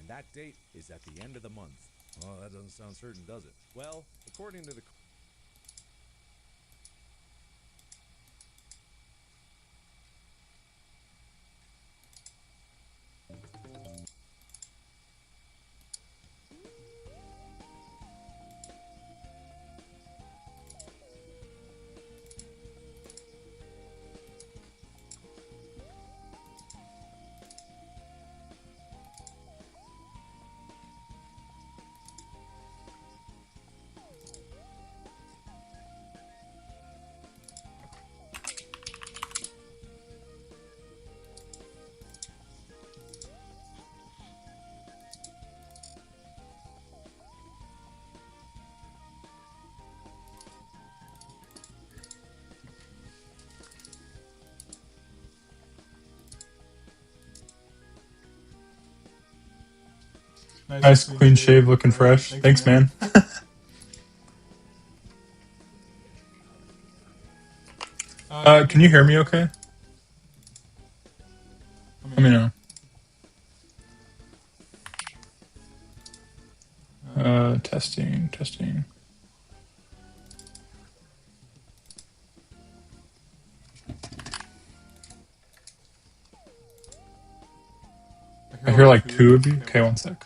and that date is at the end of the month. Well, that doesn't sound certain, does it? Well, according to the Nice clean shave, looking fresh. Thanks, man. Can you hear me okay? Let me know. Testing, testing. I hear like two of you. Okay, one sec.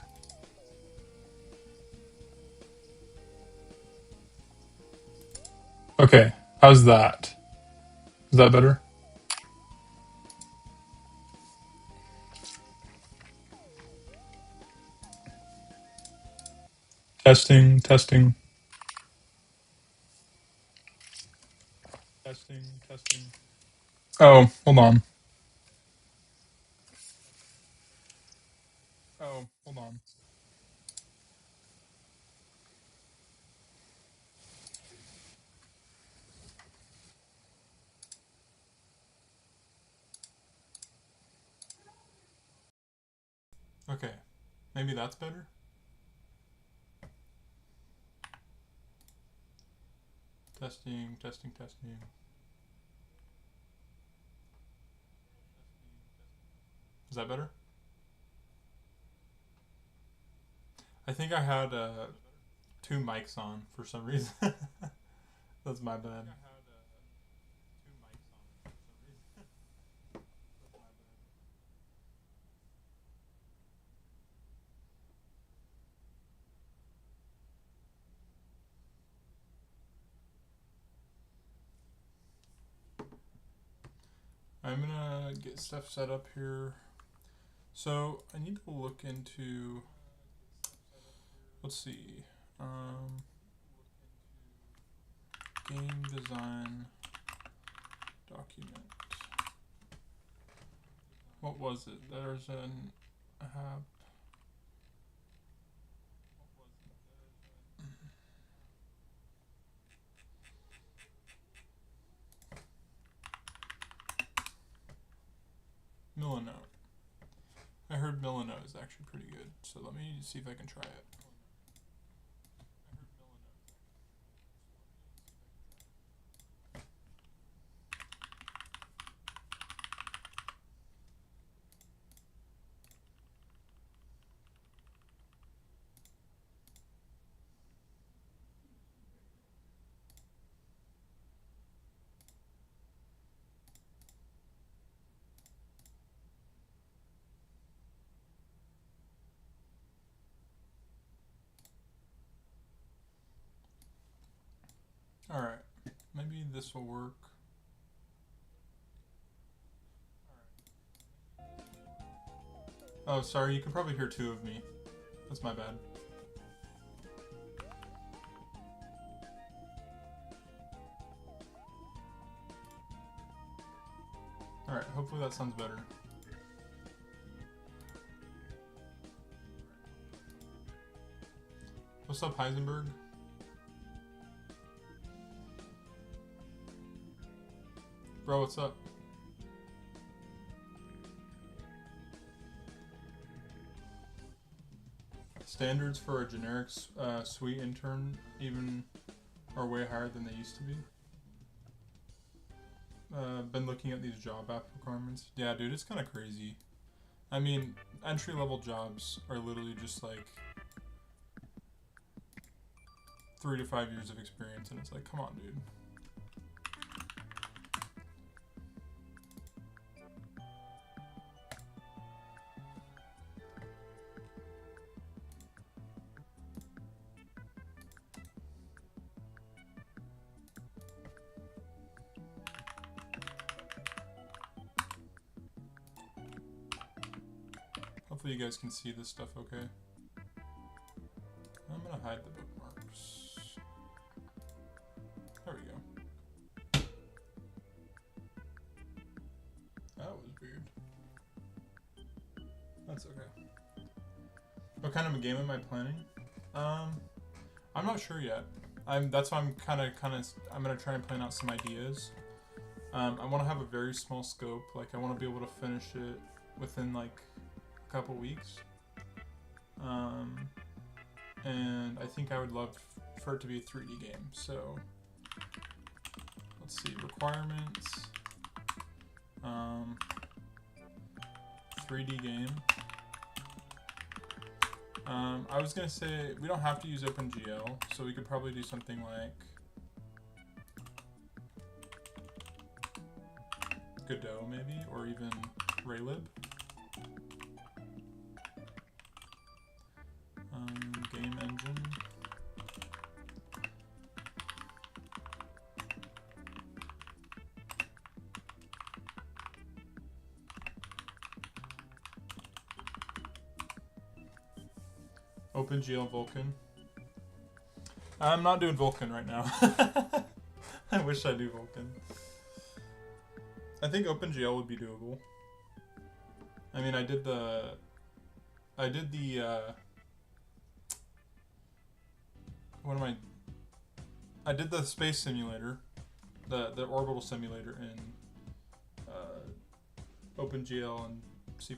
Okay, how's that? Is that better? Testing, testing. Testing, testing. Oh, hold on. Oh, hold on. Okay, maybe that's better? Testing, testing, testing. Is that better? I think I had two mics on for some reason. That's my bad. I'm gonna get stuff set up here. So I need to look into. Let's see. Game design document. What was it? There's an app. Milano. I heard Milano is actually pretty good, so let me see if I can try it. Alright, maybe this will work. Oh, sorry, you can probably hear two of me. That's my bad. Alright, hopefully that sounds better. What's up, Heisenberg? Bro, what's up? Standards for a generic suite intern even are way higher than they used to be. Been looking at these job app requirements. Yeah, dude, it's kind of crazy. I mean, entry-level jobs are literally just like 3 to 5 years of experience, and it's like, come on, dude. Hopefully you guys can see this stuff okay. I'm gonna hide the bookmarks. There we go. That was weird. That's okay. What kind of a game am I planning? I'm not sure yet. That's why I'm I'm gonna try and plan out some ideas. I want to have a very small scope. Like I want to be able to finish it within like a couple weeks. And I think I would love for it to be a 3D game. So let's see, requirements. 3D game. I was gonna say we don't have to use OpenGL, so we could probably do something like Godot maybe, or even Raylib. Game engine. OpenGL Vulkan. I'm not doing Vulkan right now. I wish I do Vulkan. I think OpenGL would be doable. I mean, I did the I did the space simulator, the orbital simulator in OpenGL and C++.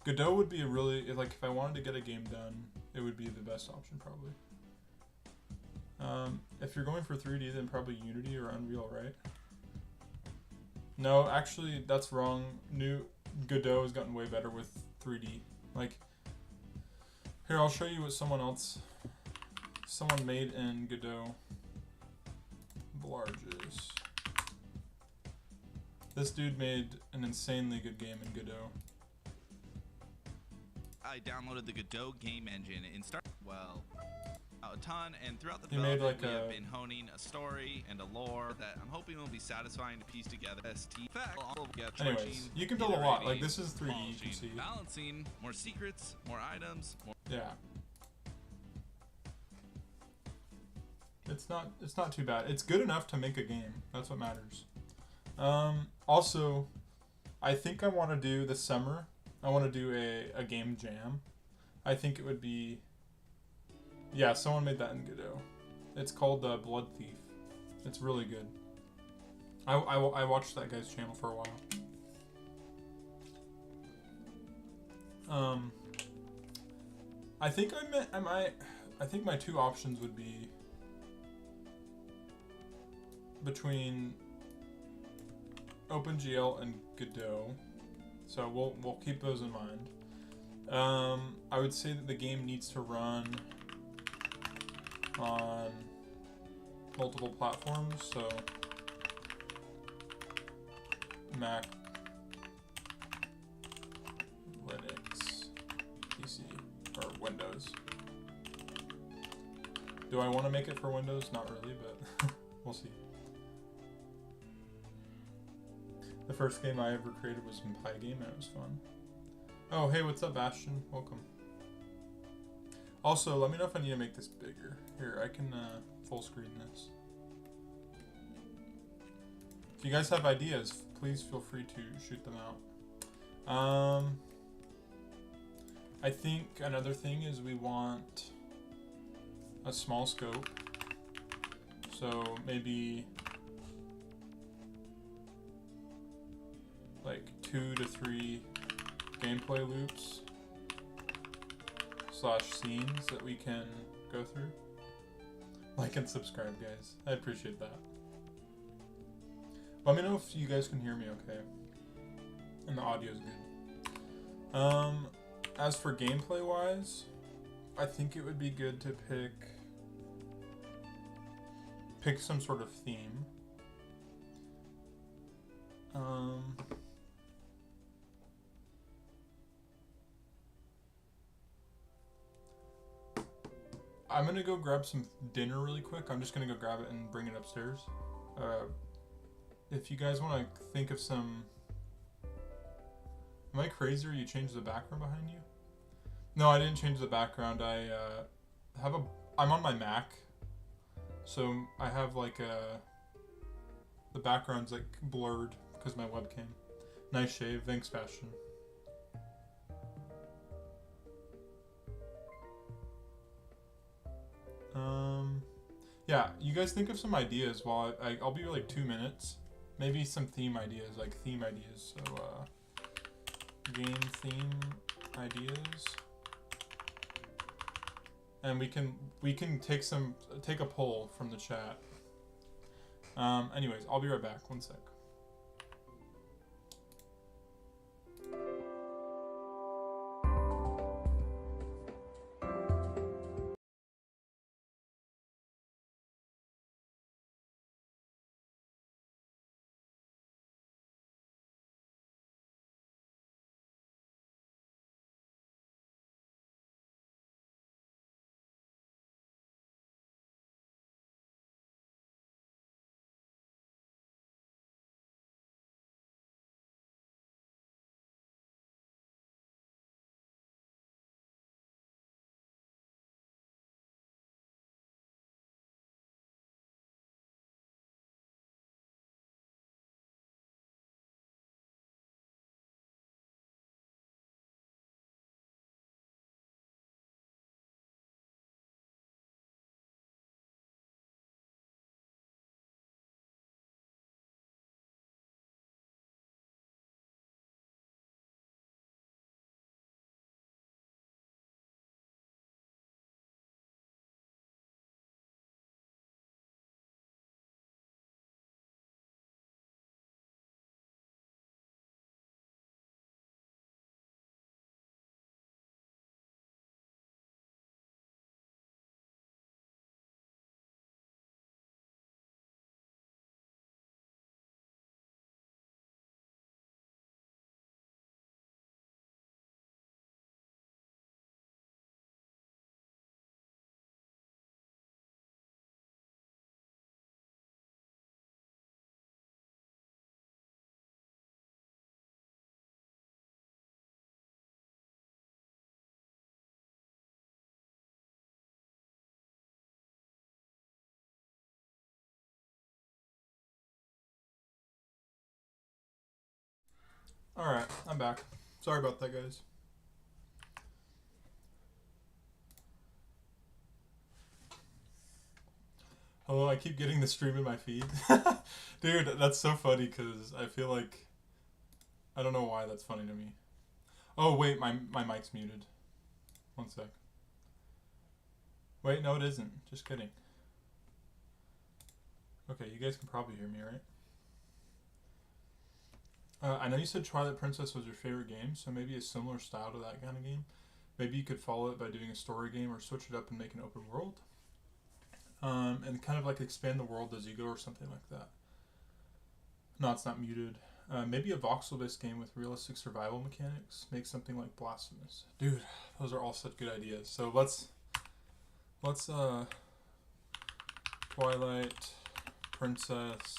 Godot would be a really, like, if I wanted to get a game done, it would be the best option probably. If you're going for 3D, then probably Unity or Unreal, right? No, actually, that's wrong. Godot has gotten way better with 3D. Like, here, I'll show you what someone made in Godot. Largest. This dude made an insanely good game in Godot. I downloaded the Godot game engine and started, well, a ton, and throughout the He made development like we have been honing a story and a lore that I'm hoping will be satisfying to piece together. Anyways, you can build a lot. Like, this is 3D, you can see. Balancing, more secrets, more items, more... Yeah. It's not too bad. It's good enough to make a game. That's what matters. Also, I think I want to do this summer. I want to do a game jam. I think it would be... Yeah, someone made that in Godot. It's called Blood Thief. It's really good. I watched that guy's channel for a while. I think I think my two options would be between OpenGL and Godot. So we'll keep those in mind. I would say that the game needs to run on multiple platforms, so Mac, Linux, PC, or Windows. Do I want to make it for Windows? Not really, but we'll see. The first game I ever created was in Pygame, and it was fun. Oh, hey, what's up, Bastion? Welcome. Also, let me know if I need to make this bigger. Here, I can full screen this. If you guys have ideas, please feel free to shoot them out. I think another thing is we want a small scope. So maybe like 2 to 3 gameplay loops / scenes that we can go through. Like and subscribe, guys. I appreciate that. Let me know if you guys can hear me okay and the audio is good. As for gameplay wise, I think it would be good to pick some sort of theme. I'm gonna go grab some dinner really quick. I'm just gonna go grab it and bring it upstairs. If you guys want to think of some... Am I crazy or you changed the background behind you? No, I didn't change the background. I'm on my Mac. So I have like the background's like blurred because my webcam. Nice shave. Thanks, Bastion. Yeah, you guys think of some ideas while I'll be like 2 minutes. Maybe some theme ideas, like theme ideas. So, game theme ideas. And we can take a poll from the chat. Anyways, I'll be right back. 1 sec. Alright, I'm back. Sorry about that, guys. Hello, I keep getting the stream in my feed. Dude, that's so funny because I feel like... I don't know why that's funny to me. Oh, wait, my mic's muted. 1 sec. Wait, no it isn't. Just kidding. Okay, you guys can probably hear me, right? I know you said Twilight Princess was your favorite game, so maybe a similar style to that kind of game. Maybe you could follow it by doing a story game or switch it up and make an open world. And kind of like expand the world as you go or something like that. No, it's not muted. Maybe a voxel-based game with realistic survival mechanics. Make something like Blasphemous. Dude, those are all such good ideas. So let's Twilight Princess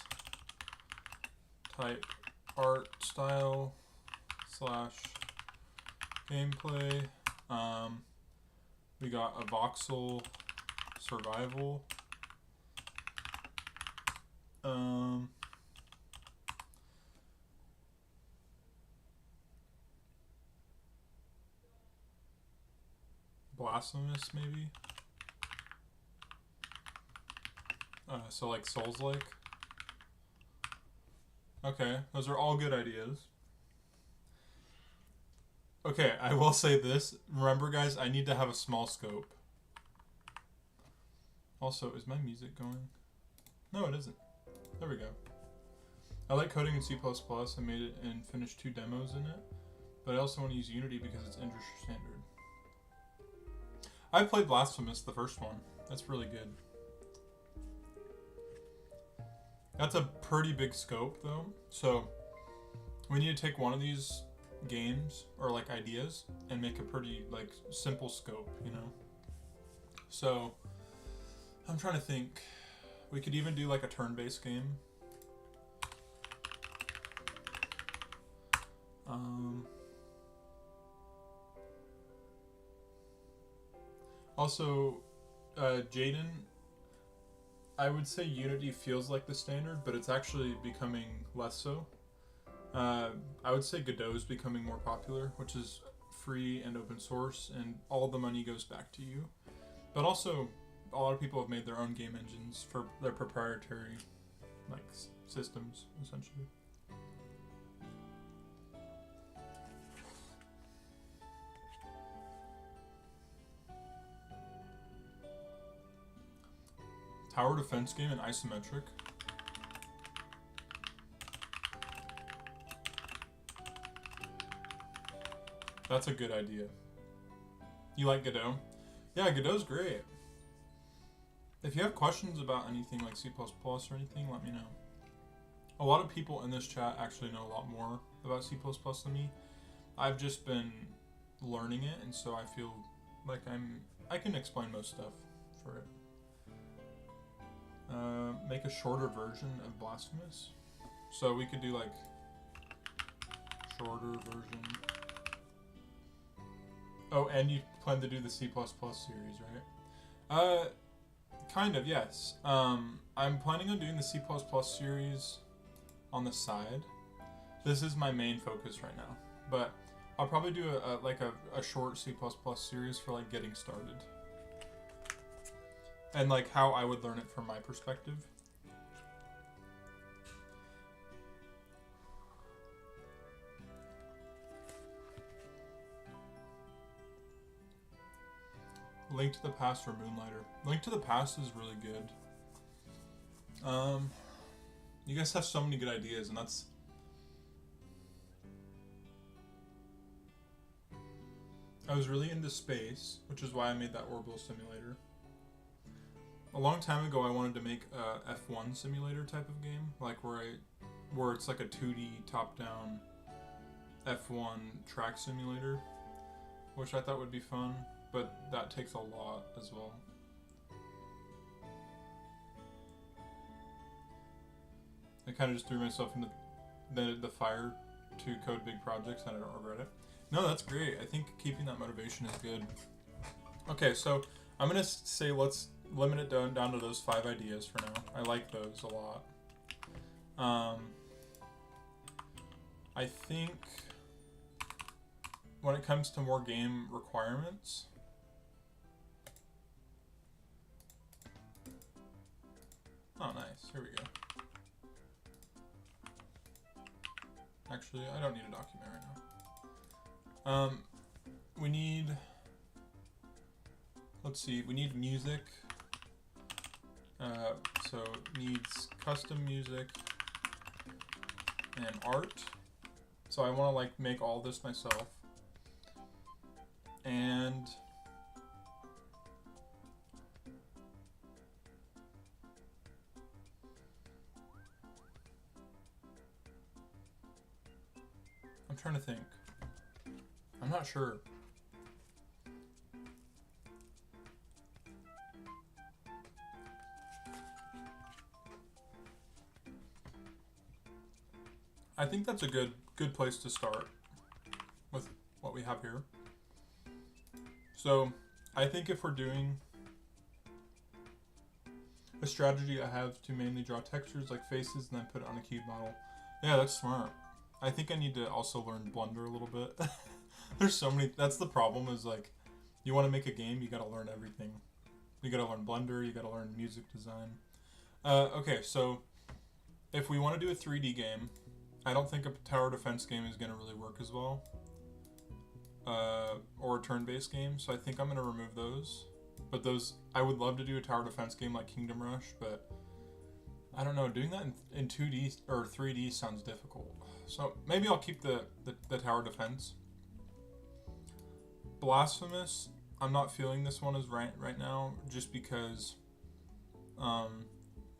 type art style / gameplay. We got a voxel survival. Blasphemous maybe. So like Souls-like. Okay, those are all good ideas. Okay, I will say this. Remember, guys, I need to have a small scope. Also, is my music going? No, it isn't. There we go. I like coding in C++. I made it and finished 2 demos in it. but I also want to use Unity because it's industry standard. I played Blasphemous, the first one. That's really good. That's a pretty big scope, though. So we need to take one of these games or like ideas and make a pretty like simple scope, you know. So I'm trying to think. We could even do like a turn-based game. Also, Jaden, I would say Unity feels like the standard, but it's actually becoming less so. I would say Godot is becoming more popular, which is free and open source, and all the money goes back to you. But also, a lot of people have made their own game engines for their proprietary, like, systems, essentially. Tower defense game and isometric. That's a good idea. You like Godot? Yeah, Godot's great. If you have questions about anything like C++ or anything, let me know. A lot of people in this chat actually know a lot more about C++ than me. I've just been learning it, and so I feel like I can explain most stuff for it. Make a shorter version of Blasphemous. So we could do like shorter version. Oh, and you plan to do the C++ series, right? Kind of, yes. I'm planning on doing the C++ series on the side. This is my main focus right now, but I'll probably do a short C++ series for like getting started. And like how I would learn it from my perspective. Link to the Past or Moonlighter. Link to the Past is really good. You guys have so many good ideas, and that's... I was really into space, which is why I made that orbital simulator. A long time ago, I wanted to make a F1 simulator type of game, like where it's like a 2D top-down F1 track simulator, which I thought would be fun, but that takes a lot as well. I kind of just threw myself into the fire to code big projects, and I don't regret it. No, that's great. I think keeping that motivation is good. Okay, so I'm gonna say let's limit it down to those 5 ideas for now. I like those a lot. I think when it comes to more game requirements, oh nice, here we go. Actually, I don't need a document right now. We need, let's see, we need music. So it needs custom music and art. So I want to like make all this myself. And I'm trying to think. I'm not sure. I think that's a good place to start with what we have here. So I think if we're doing a strategy, I have to mainly draw textures like faces and then put it on a cube model. Yeah, that's smart. I think I need to also learn Blender a little bit. There's so many, that's the problem, is like, you want to make a game, you gotta learn everything. You gotta learn Blender, you gotta learn music design. Okay, so if we want to do a 3D game, I don't think a tower defense game is going to really work as well. Or a turn-based game, so I think I'm going to remove those. But those, I would love to do a tower defense game like Kingdom Rush, but I don't know, doing that in 2D or 3D sounds difficult. So maybe I'll keep the tower defense. Blasphemous, I'm not feeling this one as right now, just because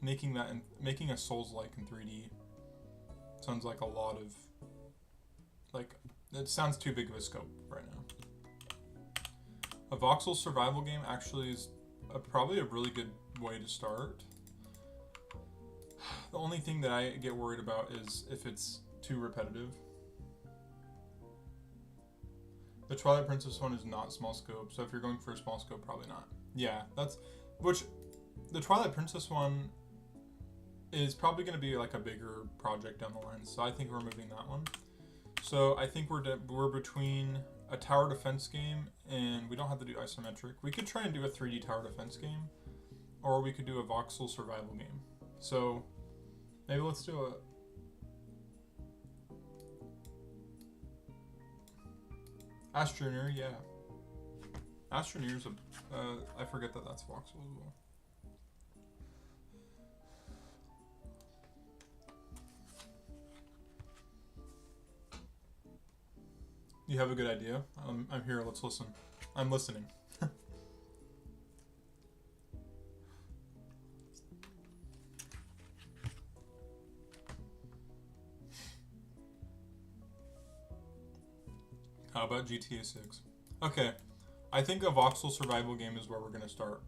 making a Souls-like in 3D sounds like a lot of, like, it sounds too big of a scope right now. A voxel survival game actually is probably a really good way to start. The only thing that I get worried about is if it's too repetitive. The Twilight Princess one is not small scope, so if you're going for a small scope, probably not. Yeah, the Twilight Princess one is probably going to be like a bigger project down the line, so I think we're moving that one. So I think we're between a tower defense game, and we don't have to do isometric. We could try and do a 3D tower defense game, or we could do a voxel survival game. So maybe let's do a... Astroneer, yeah. Astroneer's I forget that that's voxel as well. You have a good idea? I'm here, let's listen. I'm listening. How about GTA 6? Okay, I think a voxel survival game is where we're going to start.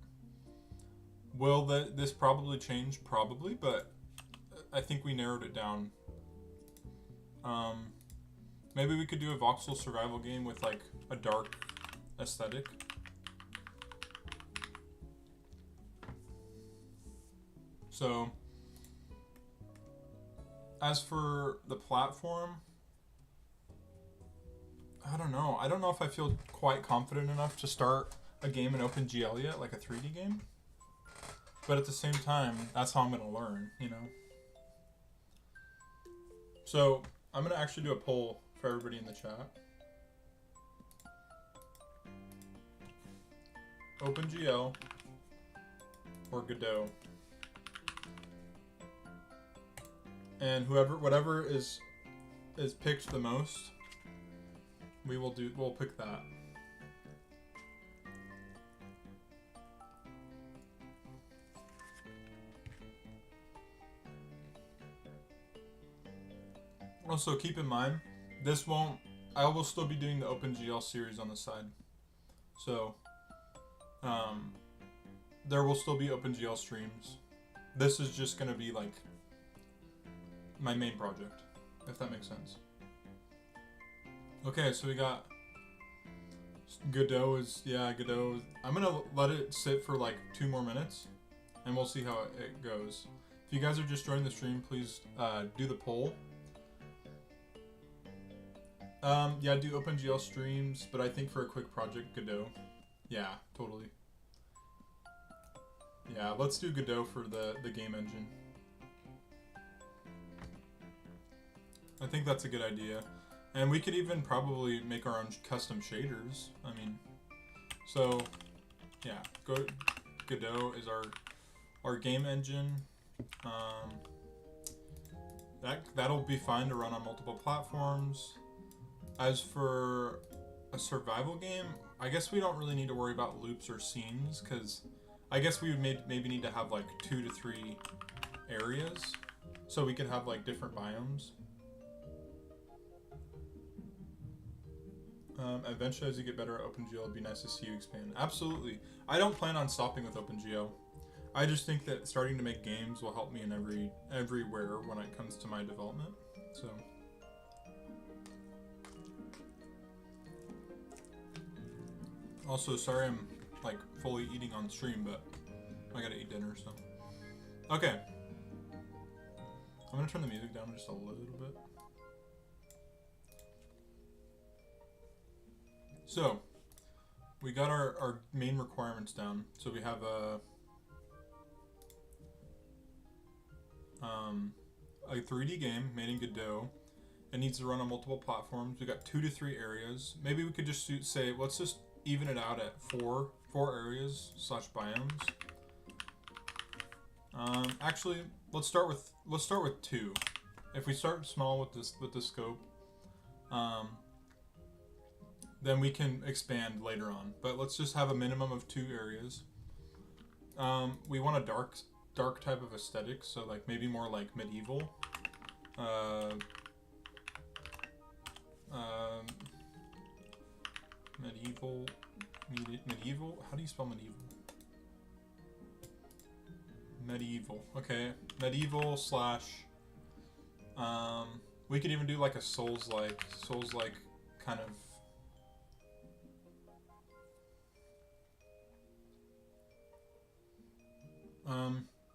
Will this probably change? Probably, but I think we narrowed it down. Maybe we could do a voxel survival game with like a dark aesthetic. So, as for the platform, I don't know. I don't know if I feel quite confident enough to start a game in OpenGL yet, like a 3D game. But at the same time, that's how I'm going to learn, you know? So, I'm going to actually do a poll for everybody in the chat. OpenGL or Godot. And whatever is picked the most, we'll pick that. Also, keep in mind, I will still be doing the OpenGL series on the side. So, there will still be OpenGL streams. This is just going to be like my main project, if that makes sense. Okay, so we got Godot. I'm going to let it sit for like 2 more minutes, and we'll see how it goes. If you guys are just joining the stream, please do the poll. Yeah, do OpenGL streams, but I think for a quick project, Godot. Yeah, totally. Yeah, let's do Godot for the game engine. I think that's a good idea. And we could even probably make our own custom shaders. I mean, so, yeah, Godot is our game engine. That'll be fine to run on multiple platforms. As for a survival game, I guess we don't really need to worry about loops or scenes, because I guess we would maybe need to have like 2 to 3 areas, so we could have like different biomes. Eventually, as you get better at OpenGL, it'd be nice to see you expand. Absolutely. I don't plan on stopping with OpenGL. I just think that starting to make games will help me in everywhere when it comes to my development. So. Also, sorry I'm like fully eating on stream, but I gotta eat dinner, so. Okay. I'm gonna turn the music down just a little bit. So, we got our main requirements down. So we have a 3D game made in Godot. It needs to run on multiple platforms. We got 2 to 3 areas. Maybe we could just say, let's just even it out at 4 areas / biomes. Actually, let's start with 2. If we start small with the scope, then we can expand later on. But let's just have a minimum of 2 areas. We want a dark type of aesthetic, so like maybe more like medieval. Medieval. How do you spell medieval? Medieval. Okay, medieval slash. We could even do like a Souls-like kind of.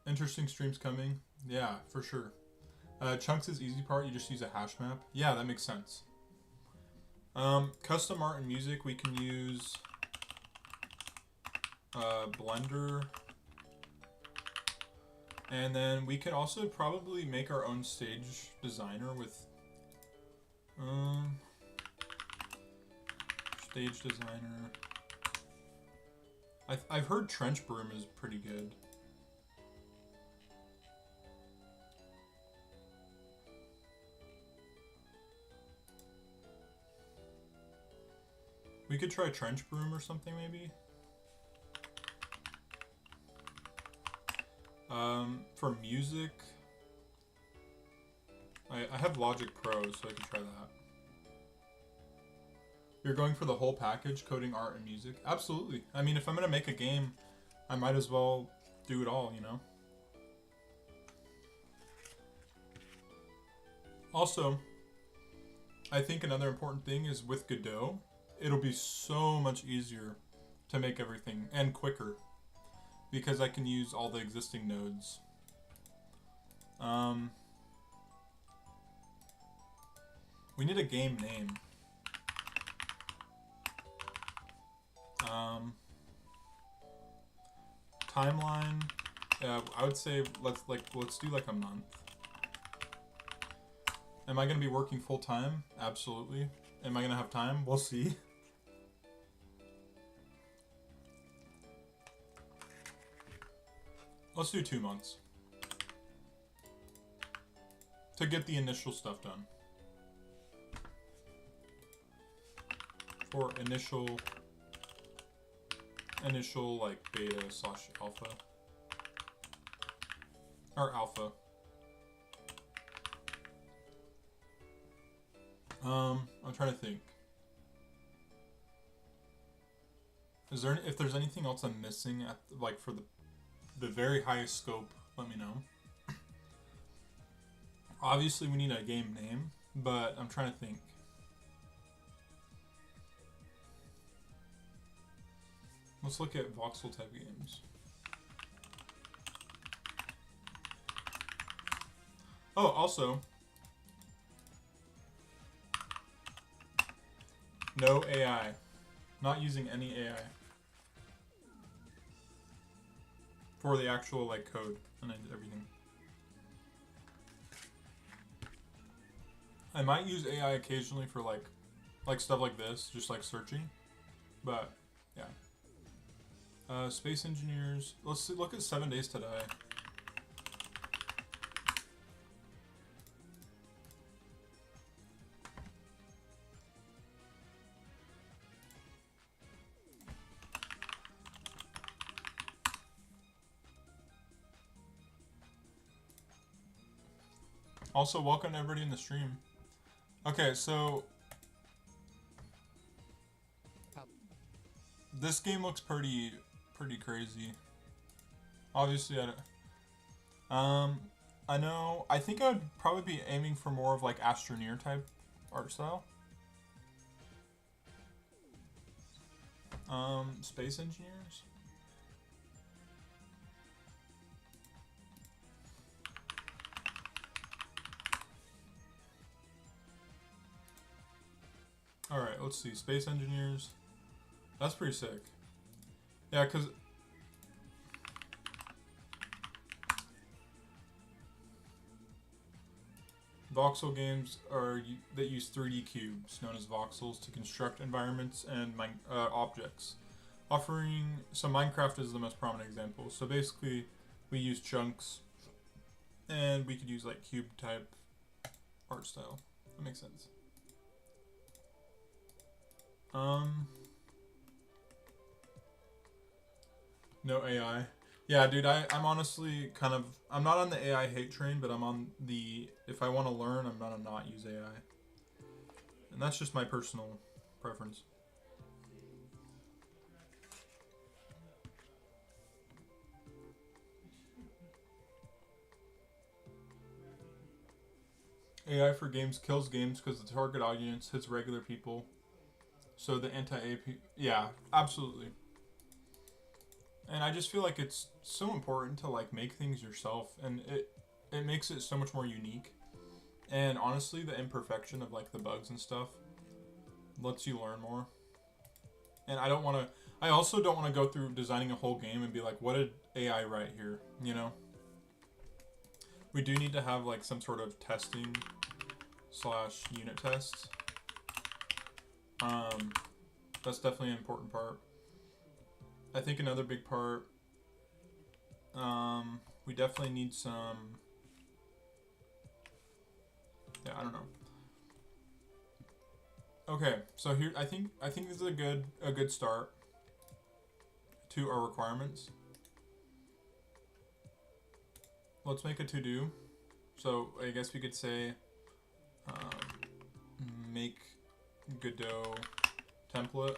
Interesting streams coming. Yeah, for sure. Chunks is easy part. You just use a hash map. Yeah, that makes sense. Custom art and music, we can use Blender. And then we could also probably make our own stage designer with stage designer. I've heard Trench Broom is pretty good. We could try Trench Broom or something maybe. For music, I have Logic Pro, so I can try that. You're going for the whole package, coding, art, and music? Absolutely. I mean, if I'm gonna make a game, I might as well do it all, you know? Also, I think another important thing is with Godot, it'll be so much easier to make everything, and quicker, because I can use all the existing nodes. We need a game name. Timeline. I would say let's do like a month. Am I gonna be working full time? Absolutely. Am I gonna have time? We'll see. Let's do 2 months. To get the initial stuff done. For initial like beta / alpha. Or alpha. I'm trying to think. Is there if there's anything else I'm missing at like for the very highest scope, let me know. Obviously we need a game name, but I'm trying to think. Let's look at voxel type games. Oh, also, no AI. Not using any AI. For the actual like code and everything. I might use AI occasionally for like stuff like this, just like searching. But yeah. Space engineers. Let's look at 7 Days to Die. Also, welcome to everybody in the stream. Okay, so this game looks pretty crazy. Obviously, I know. I think I'd probably be aiming for more of like Astroneer type art style. Space engineers. Alright, let's see. Space engineers. That's pretty sick. Yeah, because voxel games are that use 3D cubes, known as voxels, to construct environments and objects. So Minecraft is the most prominent example. So basically, we use chunks, and we could use like cube type art style. That makes sense. No AI. Yeah, dude, I'm honestly kind of, I'm not on the AI hate train, but I'm on the, if I want to learn, I'm gonna not use AI. And that's just my personal preference. AI for games kills games because the target audience hits regular people. So the anti-AP, yeah, absolutely. And I just feel like it's so important to like make things yourself, and it makes it so much more unique. And honestly, the imperfection of like the bugs and stuff lets you learn more. And I also don't want to go through designing a whole game and be like, what did AI write here? You know? We do need to have like some sort of testing / unit tests. That's definitely an important part. I think another big part, we definitely need some, yeah, I don't know. Okay, so here I think this is a good start to our requirements. Let's make a to-do. So I guess we could say make Godot template.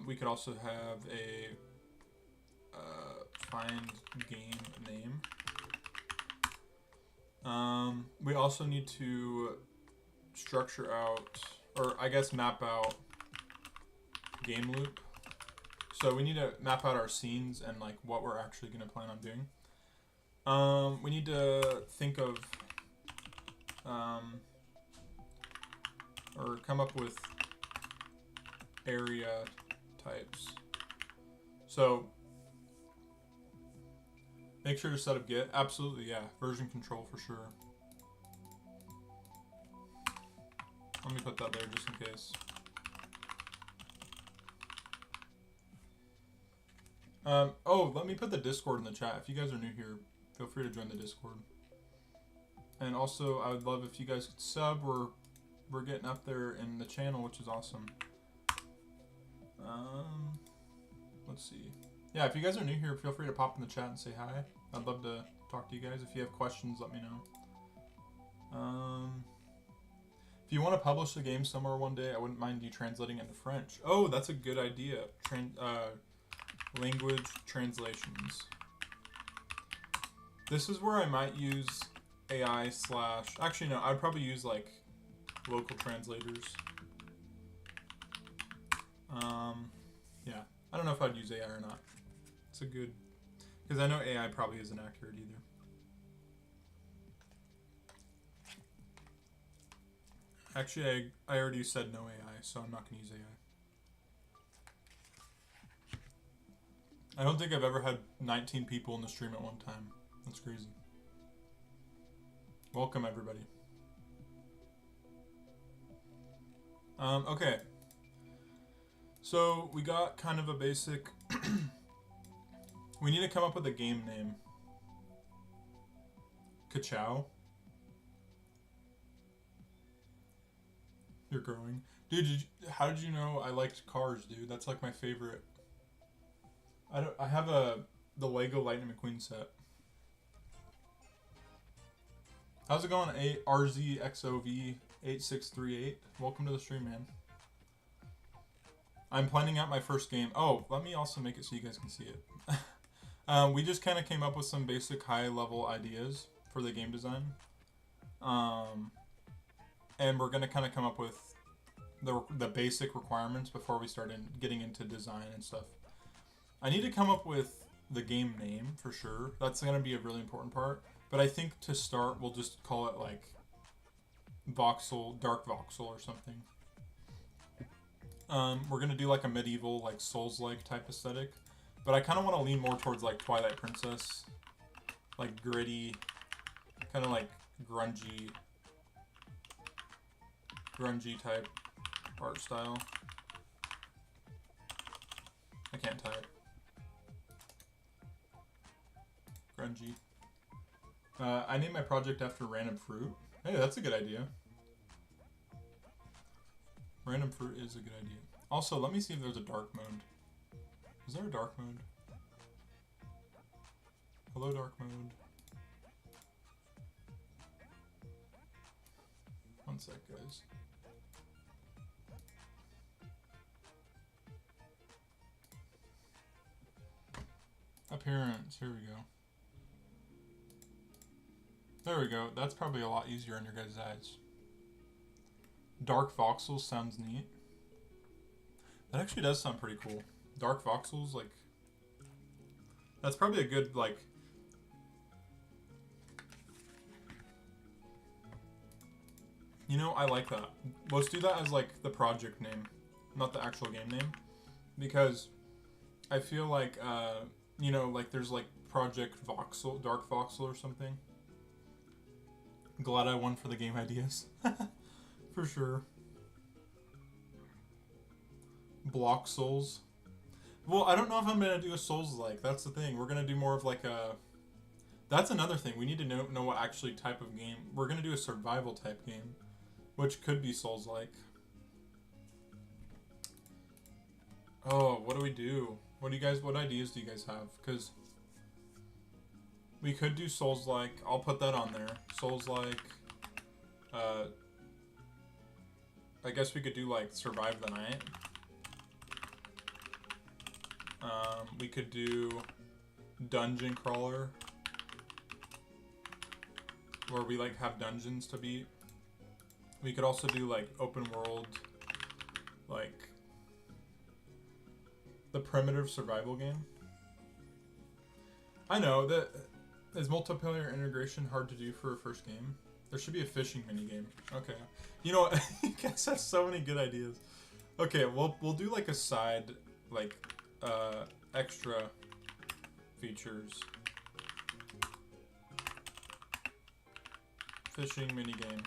We could also have a find game name. We also need to structure out, or I guess map out game loop. So we need to map out our scenes and like what we're actually going to plan on doing. We need to think of or come up with area types. So make sure to set up Git. Absolutely, yeah. Version control for sure. Let me put that there just in case. Oh, let me put the Discord in the chat. If you guys are new here, feel free to join the Discord. And also, I would love if you guys could sub. We're getting up there in the channel, which is awesome. Let's see. Yeah, if you guys are new here, feel free to pop in the chat and say hi. I'd love to talk to you guys. If you have questions, let me know. If you want to publish the game somewhere one day, I wouldn't mind you translating into French. Oh, that's a good idea. Language translations. This is where I might use AI / actually no, I'd probably use like local translators. Yeah, I don't know if I'd use AI or not. It's a good, because I know AI probably isn't accurate either. Actually, I already said no AI, so I'm not going to use AI. I don't think I've ever had 19 people in the stream at one time. That's crazy. Welcome, everybody. Okay. So, we got kind of a basic... we need to come up with a game name. Ka-chow. You're growing. Dude, how did you know I liked cars, dude? That's like my favorite. I have the Lego Lightning McQueen set. How's it going, RZXOV8638? Welcome to the stream, man. I'm planning out my first game. Oh, let me also make it so you guys can see it. We just kind of came up with some basic high-level ideas for the game design. And we're going to kind of come up with the basic requirements before we start getting into design and stuff. I need to come up with the game name for sure. That's going to be a really important part. But I think to start, we'll just call it like voxel, dark voxel or something. We're going to do like a medieval, like Souls-like type aesthetic. But I kind of want to lean more towards like Twilight Princess. Like gritty, kind of like grungy type art style. I can't type. Grungy. I named my project after random fruit. Hey, that's a good idea. Random fruit is a good idea. Also, let me see if there's a dark mode. Is there a dark mode? Hello, dark mode. One sec, guys. Appearance, here we go. There we go. That's probably a lot easier on your guys' eyes. Dark voxels sounds neat. That actually does sound pretty cool. Dark voxels, like... That's probably a good, like... You know, I like that. Let's do that as, like, the project name. Not the actual game name. Because I feel like, you know, like, there's, like, Project Voxel, Dark Voxel or something. Glad I won for the game ideas. For sure. Block Souls. Well, I don't know if I'm going to do a Souls-like. That's the thing. We're going to do more of like a... That's another thing. We need to know what actually type of game. We're going to do a survival type game. Which could be Souls-like. Oh, what do we do? What ideas do you guys have? Because we could do Souls-like. I'll put that on there. Souls-like. I guess we could do like Survive the Night. We could do Dungeon Crawler, where we like have dungeons to beat. We could also do like open world, like the primitive survival game. I know that is multiplayer integration hard to do for a first game. There should be a fishing minigame. Okay. You know what? You guys have so many good ideas. Okay, we'll do like a side, like, extra features. Fishing minigame.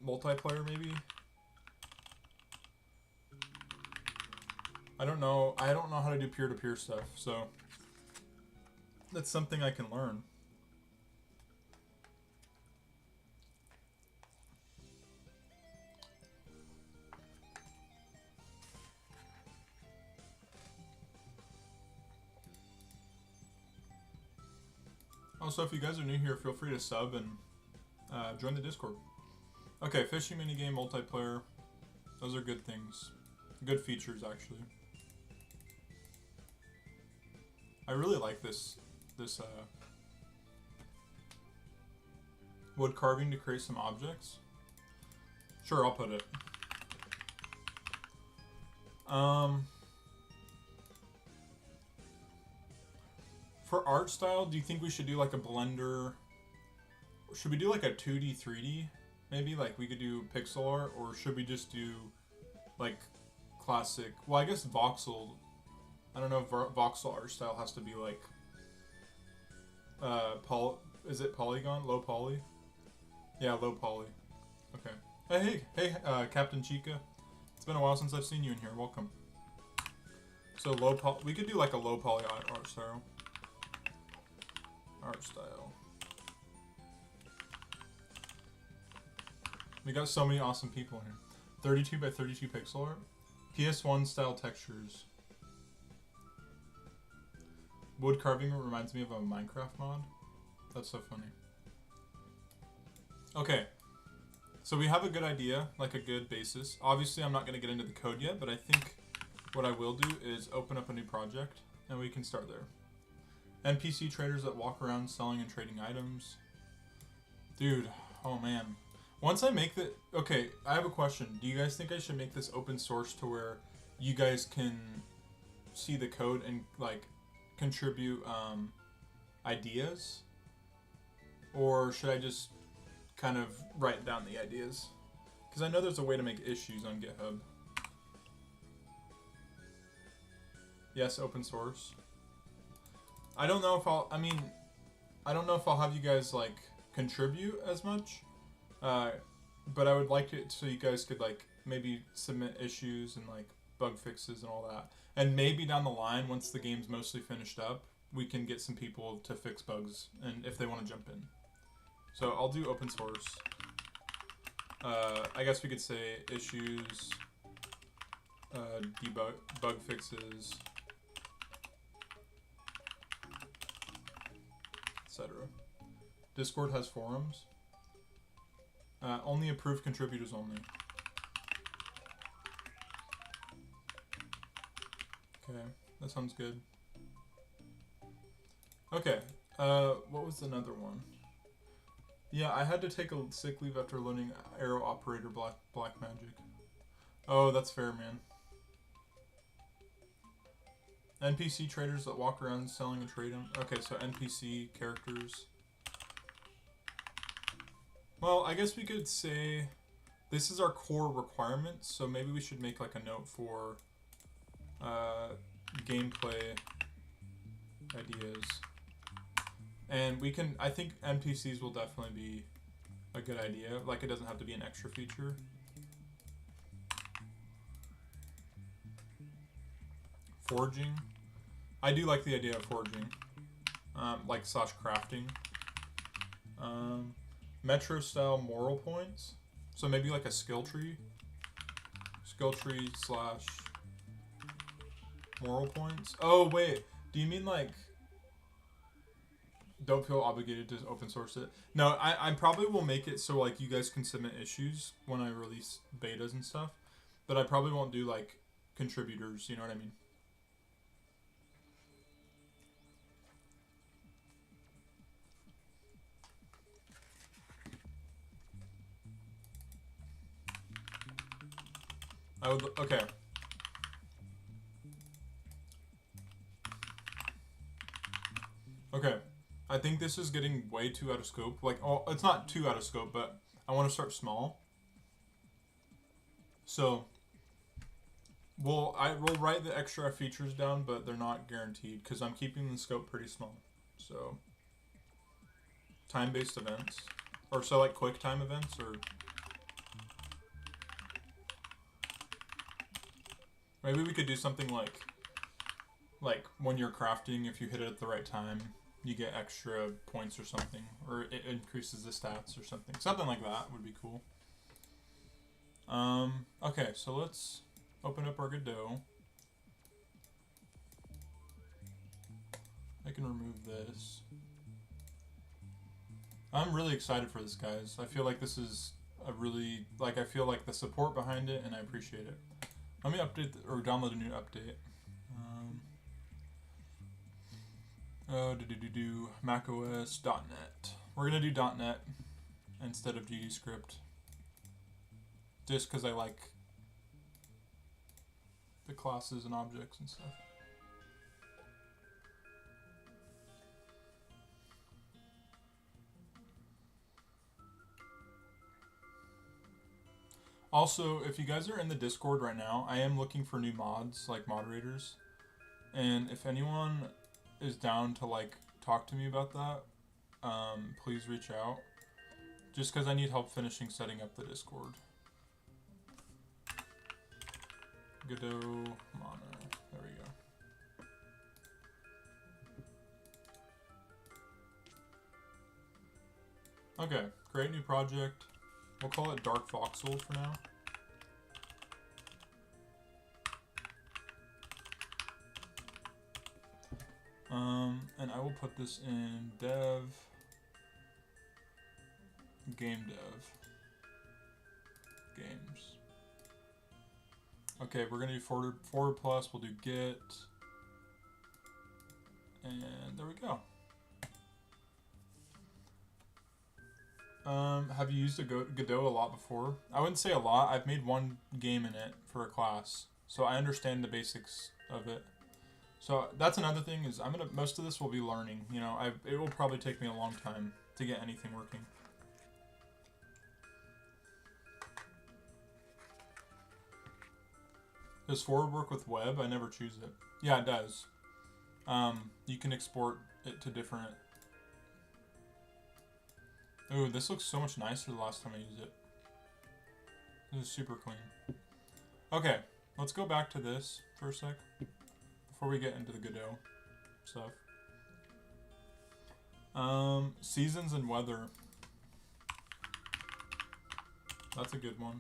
Multiplayer maybe? I don't know how to do peer-to-peer stuff, so that's something I can learn. Also, if you guys are new here, feel free to sub and join the Discord. Okay, fishing minigame, multiplayer. Those are good things. Good features, actually. I really like this wood carving to create some objects. Sure, I'll put it. For art style, do you think we should do like a Blender? Should we do like a 2D, 3D? Maybe like we could do pixel art, or should we just do like classic? Well, I guess voxel. I don't know if voxel art style has to be like is it polygon? Low poly? Yeah, low poly. Okay. Hey, Captain Chica. It's been a while since I've seen you in here. Welcome. So low poly. We could do like a low poly art style. We got so many awesome people in here. 32 by 32 pixel art. PS1 style textures. Wood carving reminds me of a Minecraft mod. That's so funny. Okay. So we have a good idea, like a good basis. Obviously, I'm not going to get into the code yet, but I think what I will do is open up a new project, and we can start there. NPC traders that walk around selling and trading items. Dude, oh man. Once I make the... Okay, I have a question. Do you guys think I should make this open source to where you guys can see the code and, like, contribute ideas? Or should I just kind of write down the ideas? Because I know there's a way to make issues on GitHub. Yes, open source. I don't know if I don't know if I'll have you guys, like, contribute as much. But I would like it so you guys could, like, maybe submit issues and, like, bug fixes and all that. And maybe down the line, once the game's mostly finished up, we can get some people to fix bugs and if they want to jump in. So I'll do open source. I guess we could say issues, debug, bug fixes, etc. Discord has forums. Only approved contributors only. Okay, that sounds good. Okay, what was another one? Yeah, I had to take a sick leave after learning Arrow Operator Black Magic. Oh, that's fair, man. NPC traders that walk around selling and trading. Okay, so NPC characters. Well, I guess we could say this is our core requirements, so maybe we should make like a note for gameplay ideas. And we can, I think NPCs will definitely be a good idea. Like, it doesn't have to be an extra feature. Forging. I do like the idea of forging. Like slash crafting. Metro style moral points. So maybe like a skill tree. Skill tree slash moral points. Oh, wait. Do you mean like... Don't feel obligated to open source it. No, I probably will make it so like you guys can submit issues when I release betas and stuff. But I probably won't do like contributors, you know what I mean? I would, okay. Okay. I think this is getting way too out of scope. Like, oh, it's not too out of scope, but I want to start small. So, we'll write the extra features down, but they're not guaranteed because I'm keeping the scope pretty small. So, time-based events, or so like quick time events, or maybe we could do something like when you're crafting, if you hit it at the right time, you get extra points or something, or it increases the stats or something. Something like that would be cool. Okay, so let's open up our Godot. I can remove this. I'm really excited for this, guys. I feel like this is a really, like, I feel like the support behind it, and I appreciate it. Let me update, or download a new update. macOS.net. We're gonna do .net instead of GDScript, just because I like the classes and objects and stuff. Also, if you guys are in the Discord right now, I am looking for new mods, like moderators, and if anyone is down to like talk to me about that, please reach out. Just because I need help finishing setting up the Discord. Godot Mono. There we go. Okay, create new project. We'll call it Dark Voxel for now. And I will put this in dev, game dev, games. Okay, we're gonna do forward plus, we'll do get, and there we go. Have you used Godot a lot before? I wouldn't say a lot. I've made one game in it for a class, so I understand the basics of it. So that's another thing, is most of this will be learning. You know, it will probably take me a long time to get anything working. Does forward work with web? I never choose it. Yeah, it does. You can export it to different... Ooh, this looks so much nicer the last time I used it. This is super clean. Okay, let's go back to this for a sec before we get into the Godot stuff. Seasons and weather. That's a good one.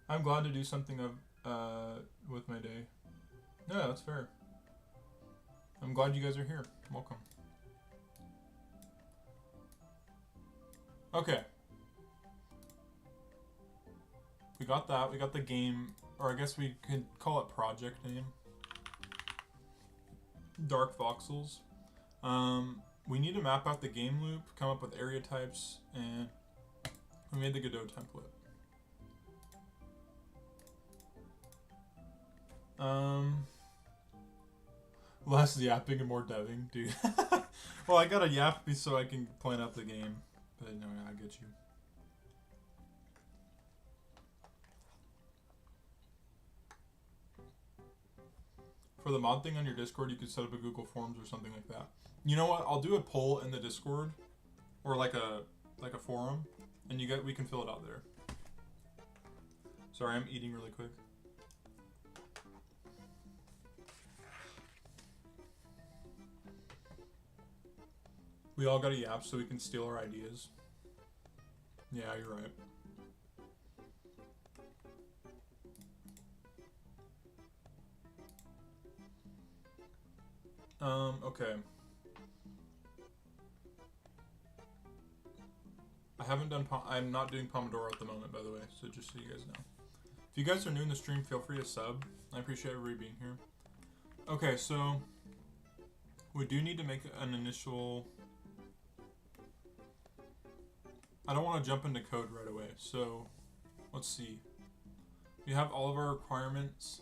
I'm glad to do something with my day. Yeah, that's fair. I'm glad you guys are here. Welcome. Okay. We got that. We got the game, or I guess we could call it project name. Dark voxels. We need to map out the game loop, come up with area types, and we made the Godot template. Less yapping and more deving, dude. Well, I gotta yap so I can plan out the game. But no, I get you. For the mod thing on your Discord, you could set up a Google Forms or something like that. You know what? I'll do a poll in the Discord, or like a forum, and we can fill it out there. Sorry, I'm eating really quick. We all got a yap so we can steal our ideas. Yeah, you're right. Okay. I'm not doing Pomodoro at the moment, by the way, so just so you guys know. If you guys are new in the stream, feel free to sub. I appreciate everybody being here. Okay, so we do need to make an initial... I don't want to jump into code right away, so let's see. We have all of our requirements.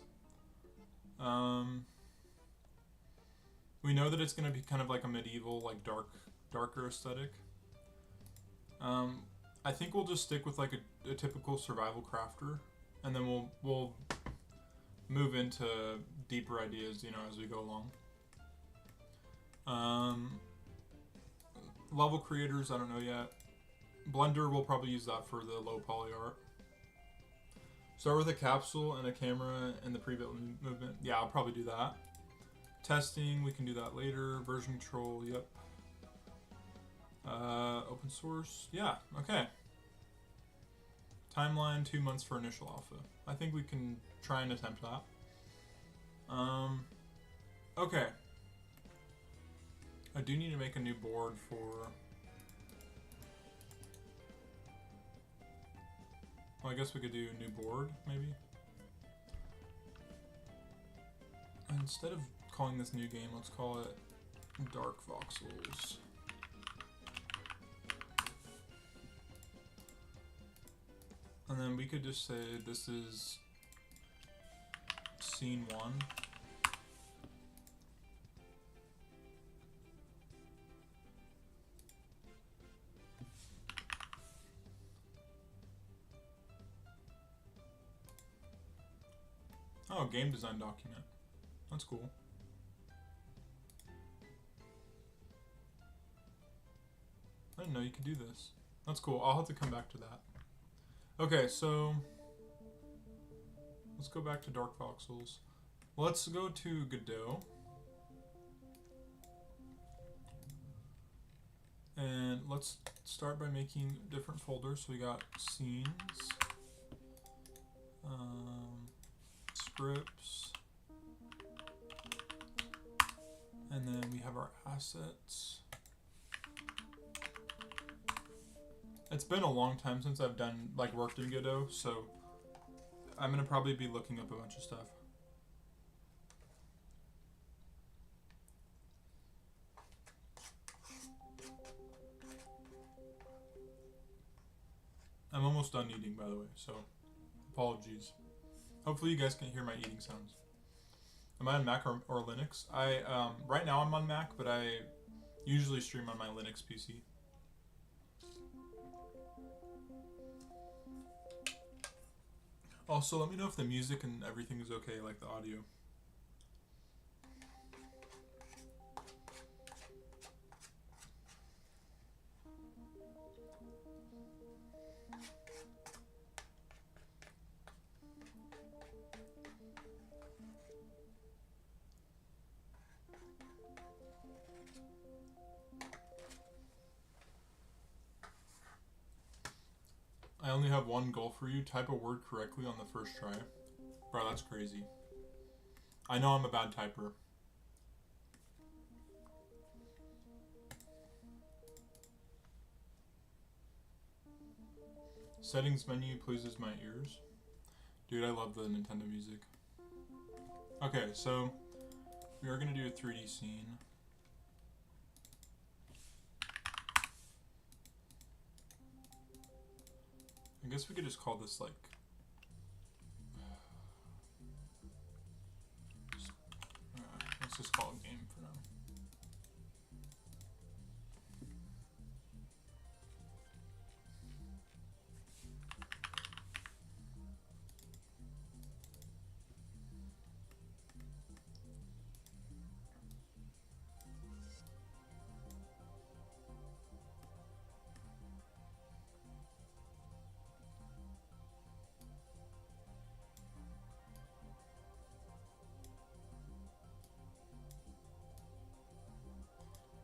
We know that it's going to be kind of like a medieval, like darker aesthetic. I think we'll just stick with like a typical survival crafter, and then we'll move into deeper ideas, you know, as we go along. Level creators, I don't know yet. Blender, we'll probably use that for the low poly art. Start with a capsule and a camera and the pre-built movement. Yeah, I'll probably do that. Testing, we can do that later. Version control, yep. Open source, yeah, okay. Timeline, 2 months for initial alpha. I think we can try and attempt that. Okay. I do need to make a new board for... Well, I guess we could do a new board, maybe. Instead of calling this new game, let's call it Dark Voxels. And then we could just say this is scene 1. Oh, game design document. That's cool. I didn't know you could do this. That's cool. I'll have to come back to that. Okay, so let's go back to Dark Voxels. Let's go to Godot. And let's start by making different folders. So we got scenes, scripts, and then we have our assets. It's been a long time since I've done, like, worked in Godot, so I'm gonna probably be looking up a bunch of stuff. I'm almost done eating, by the way, so apologies. Hopefully you guys can hear my eating sounds. Am I on Mac or Linux? Right now I'm on Mac, but I usually stream on my Linux PC. Also, let me know if the music and everything is okay, like the audio. only have one goal for you. Type a word correctly on the first try. Bro, that's crazy. I know I'm a bad typer. Settings menu pleases my ears. Dude, I love the Nintendo music. Okay, so we are going to do a 3D scene. I guess we could just call this like let's just call it game for now.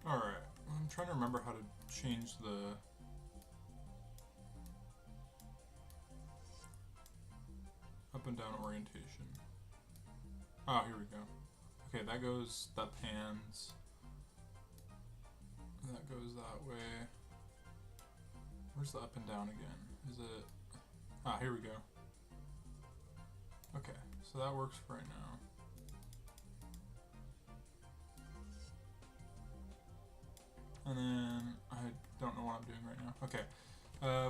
Alright, I'm trying to remember how to change the up and down orientation. Oh, here we go. Okay, that pans. That goes that way. Where's the up and down again? Is it? Ah, here we go. Okay, so that works for right now. And then I don't know what I'm doing right now. Okay,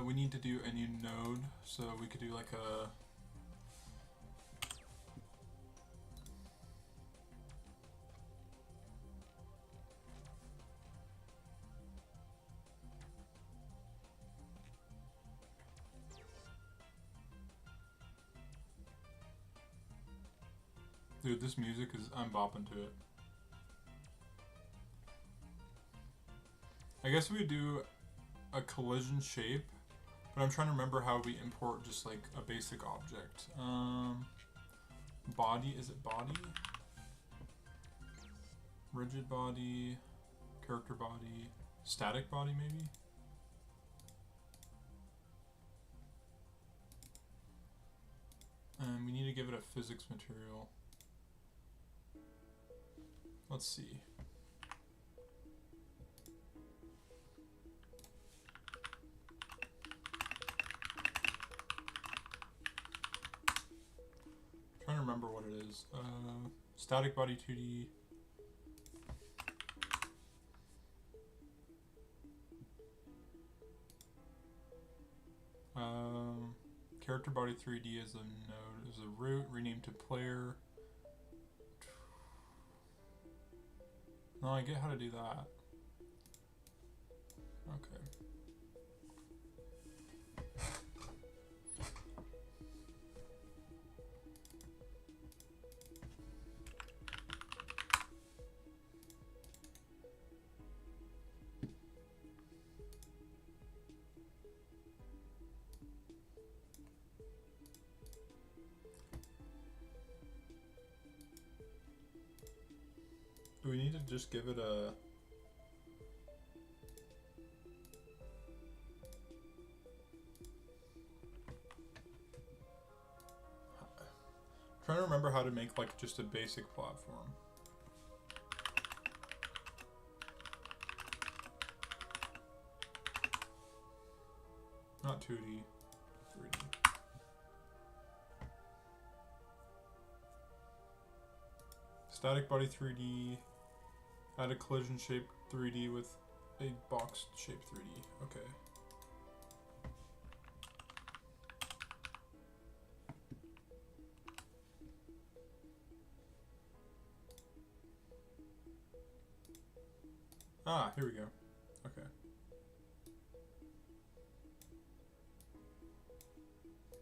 we need to do a new node, so we could do like a dude, this music is, I'm bopping to it. I guess we do a collision shape, but I'm trying to remember how we import just like a basic object. Body, is it body? Rigid body, character body, static body maybe? And we need to give it a physics material. Let's see. Trying to remember what it is. Static body 2D. Character body 3D is a node, is a root, renamed to player. No, I get how to do that. Okay. Do we need to just give it a... trying to remember how to make like just a basic platform. Not 2D, 3D. Static body 3D. Add a collision shape 3D with a box shape 3D. Okay. Ah, here we go. Okay.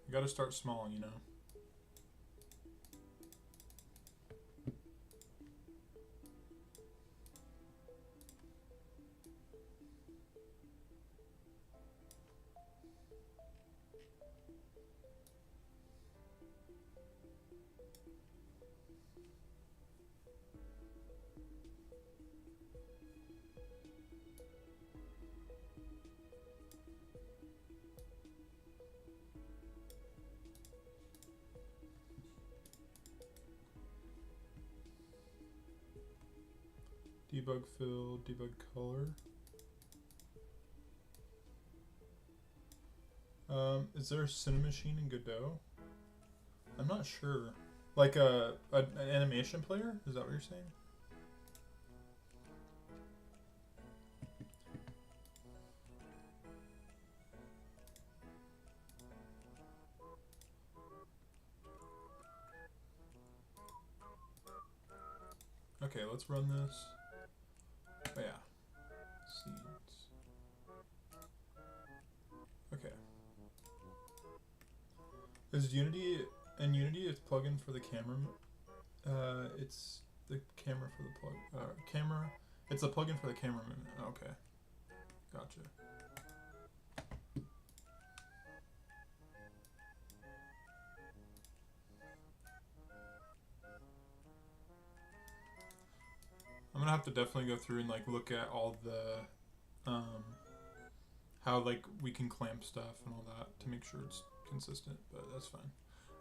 You gotta start small, you know. debug fill, debug color. Is there a Cinemachine in Godot? I'm not sure. Like an animation player? Is that what you're saying? Okay, let's run this. Oh yeah. Seeds. Okay. Is Unity and Unity is plugin for the camera? It's the camera for the camera. It's a plugin for the camera movement. Okay, gotcha. I'm gonna have to definitely go through and like look at all the how like we can clamp stuff and all that to make sure it's consistent, but that's fine.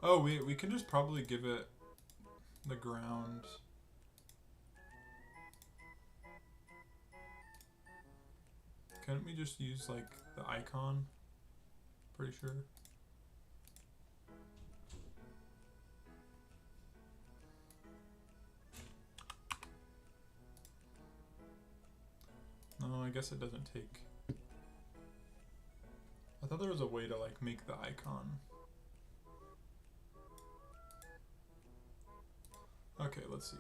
Oh, we can just probably give it the ground. Couldn't we just use like the icon? Pretty sure. No, I guess it doesn't take. I thought there was a way to like make the icon. Okay, let's see.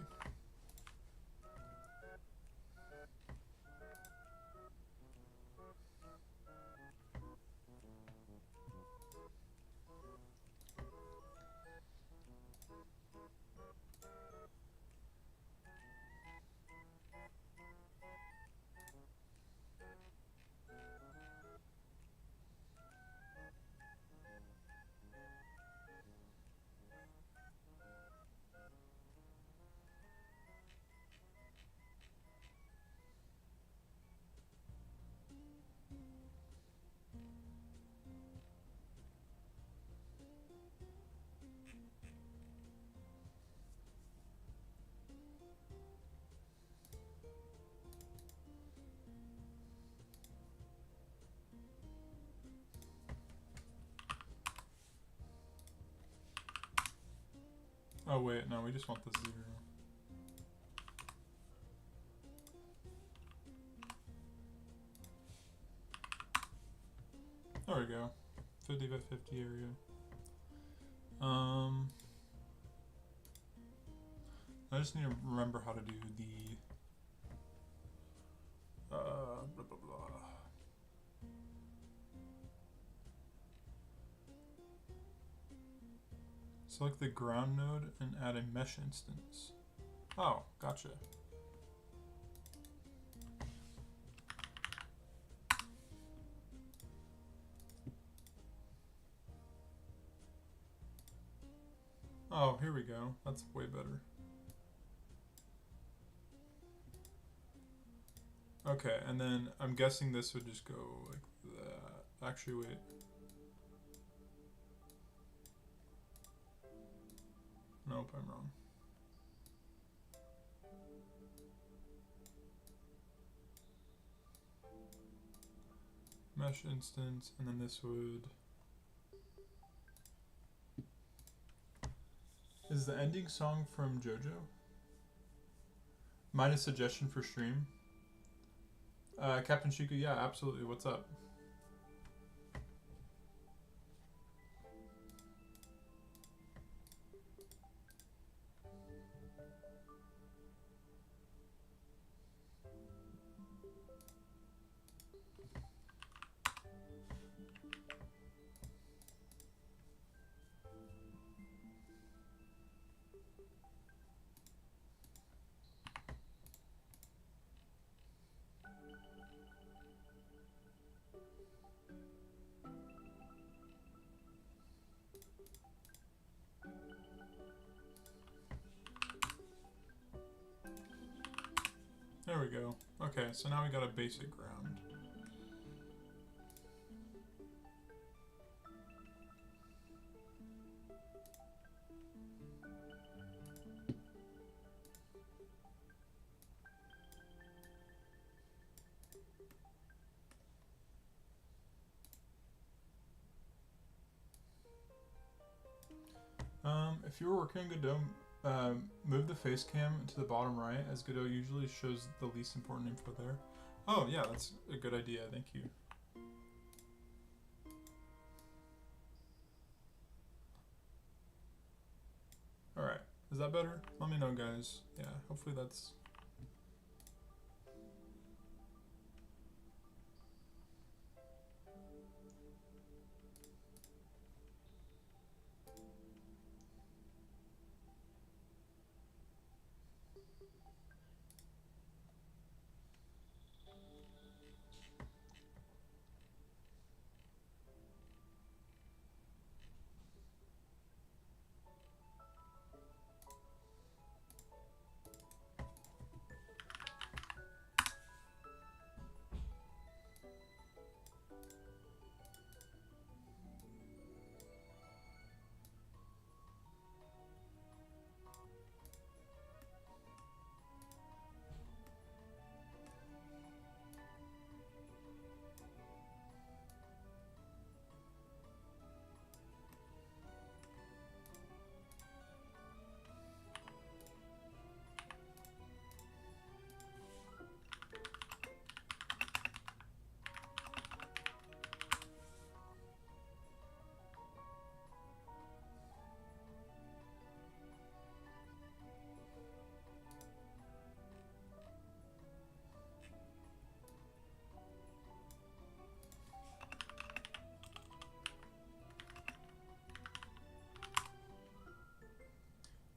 Oh wait, no, we just want the 0. There we go. 50 by 50 area. I just need to remember how to do the blah blah blah. Select the ground node and add a mesh instance. Oh, gotcha. Oh, here we go. That's way better. Okay, and then I'm guessing this would just go like that. Actually, wait. Nope, I'm wrong. Mesh instance, and then this would... Is the ending song from JoJo? Minus suggestion for stream? Captain Shiku, yeah, absolutely. What's up? There we go. Okay, so now we got a basic ground. If you were working on Godot, move the face cam to the bottom right, as Godot usually shows the least important info there. Oh yeah, that's a good idea. Thank you. All right, is that better? Let me know, guys. Yeah, hopefully that's.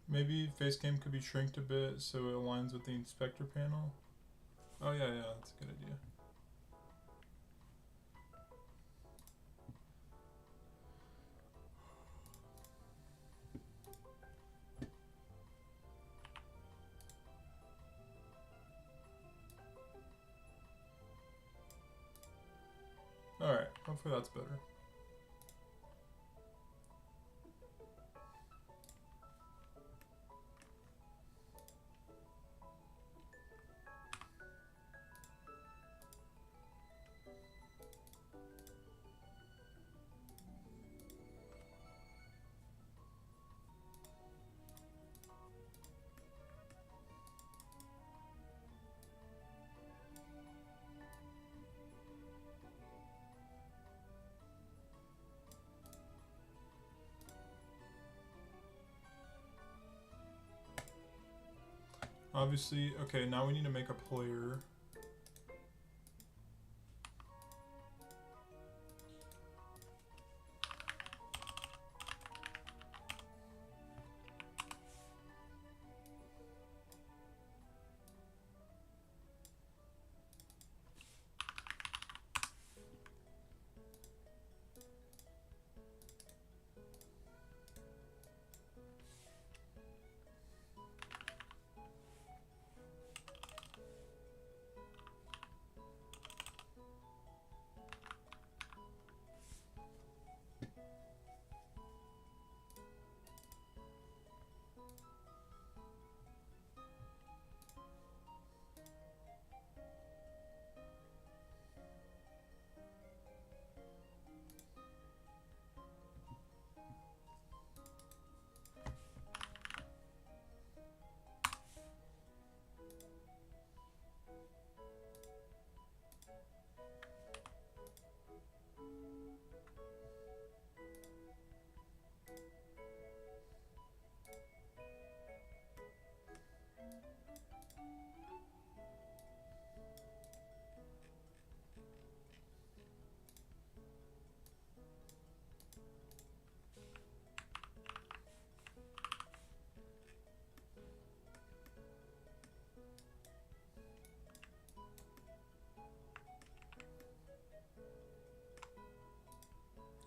Maybe facecam could be shrinked a bit so it aligns with the inspector panel. Oh yeah, that's a good idea. Alright, hopefully that's better. Obviously, okay, now we need to make a player.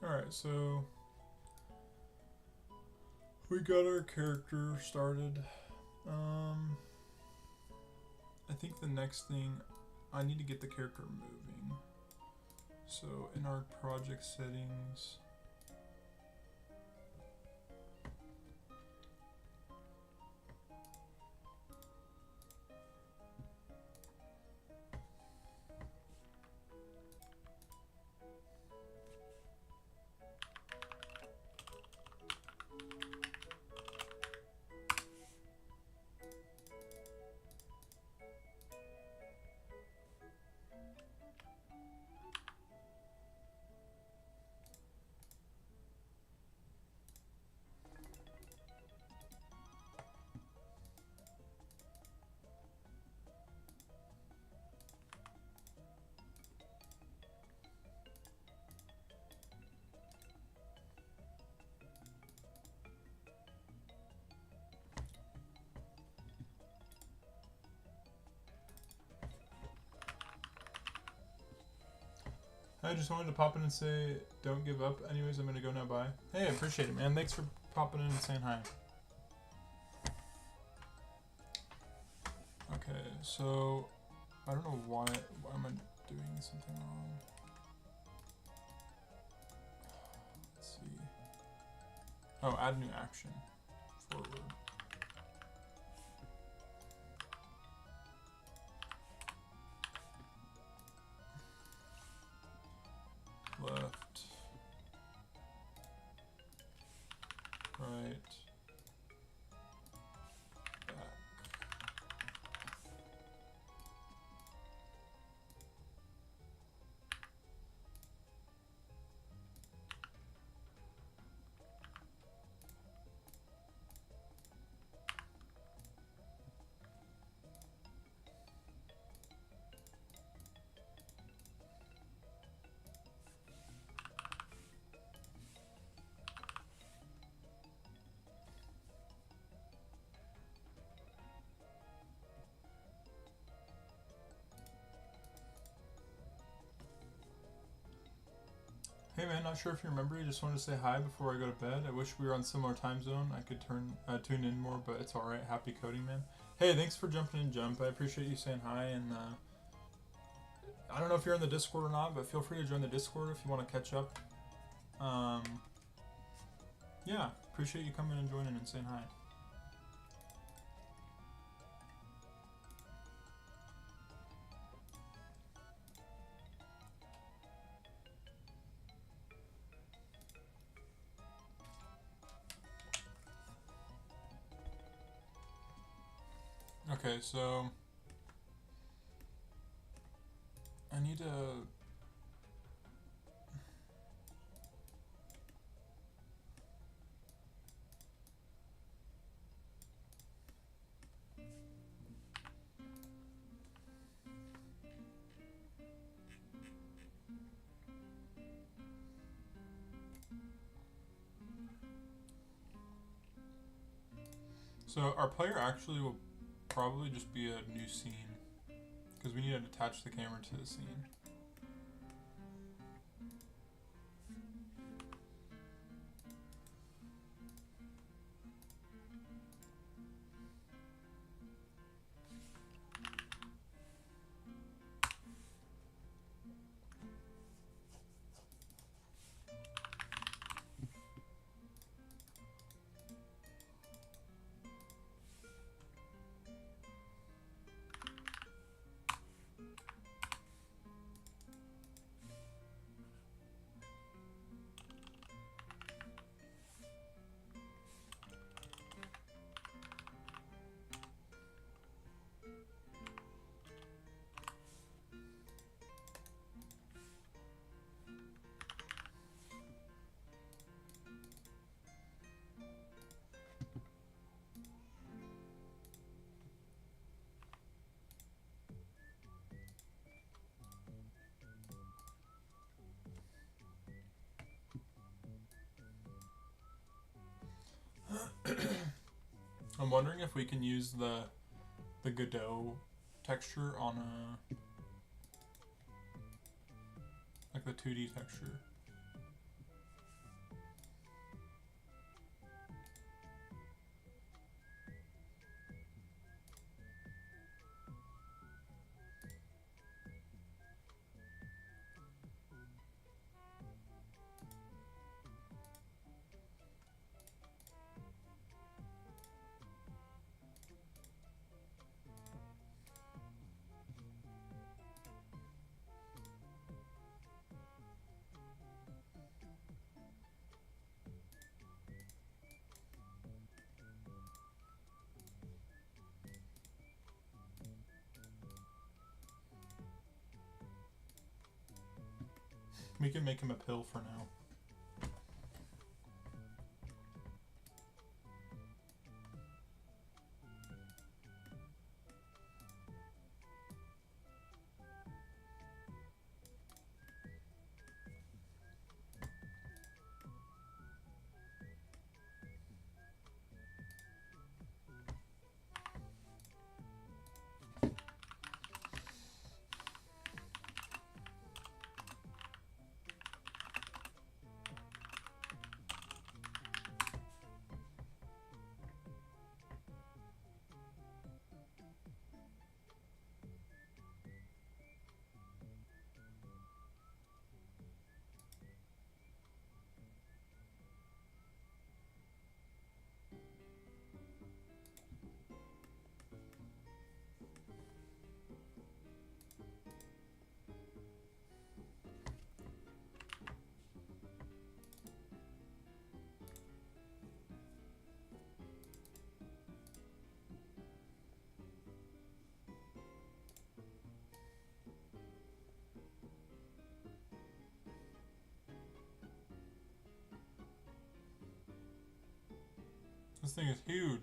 Alright, so we got our character started. I think the next thing, I need to get the character moving. So in our project settings, I just wanted to pop in and say, don't give up. Anyways, I'm gonna go now. Bye. Hey, I appreciate it, man. Thanks for popping in and saying hi. Okay, so I don't know why am I doing something wrong. Let's see. Oh, add new action. Forward. Left. Right. Back. Hey man, not sure if you remember, I just wanted to say hi before I go to bed. I wish we were on similar time zone. I could tune in more, but it's alright. Happy coding, man. Hey, thanks for jumping in, Jump. I appreciate you saying hi, and I don't know if you're in the Discord or not, but feel free to join the Discord if you want to catch up. Yeah, appreciate you coming and joining and saying hi. Okay, so I need to so our player actually will probably just be a new scene because we need to attach the camera to the scene. I'm wondering if we can use the Godot texture on a like the 2D texture. We can make him a pill for now. This thing is huge.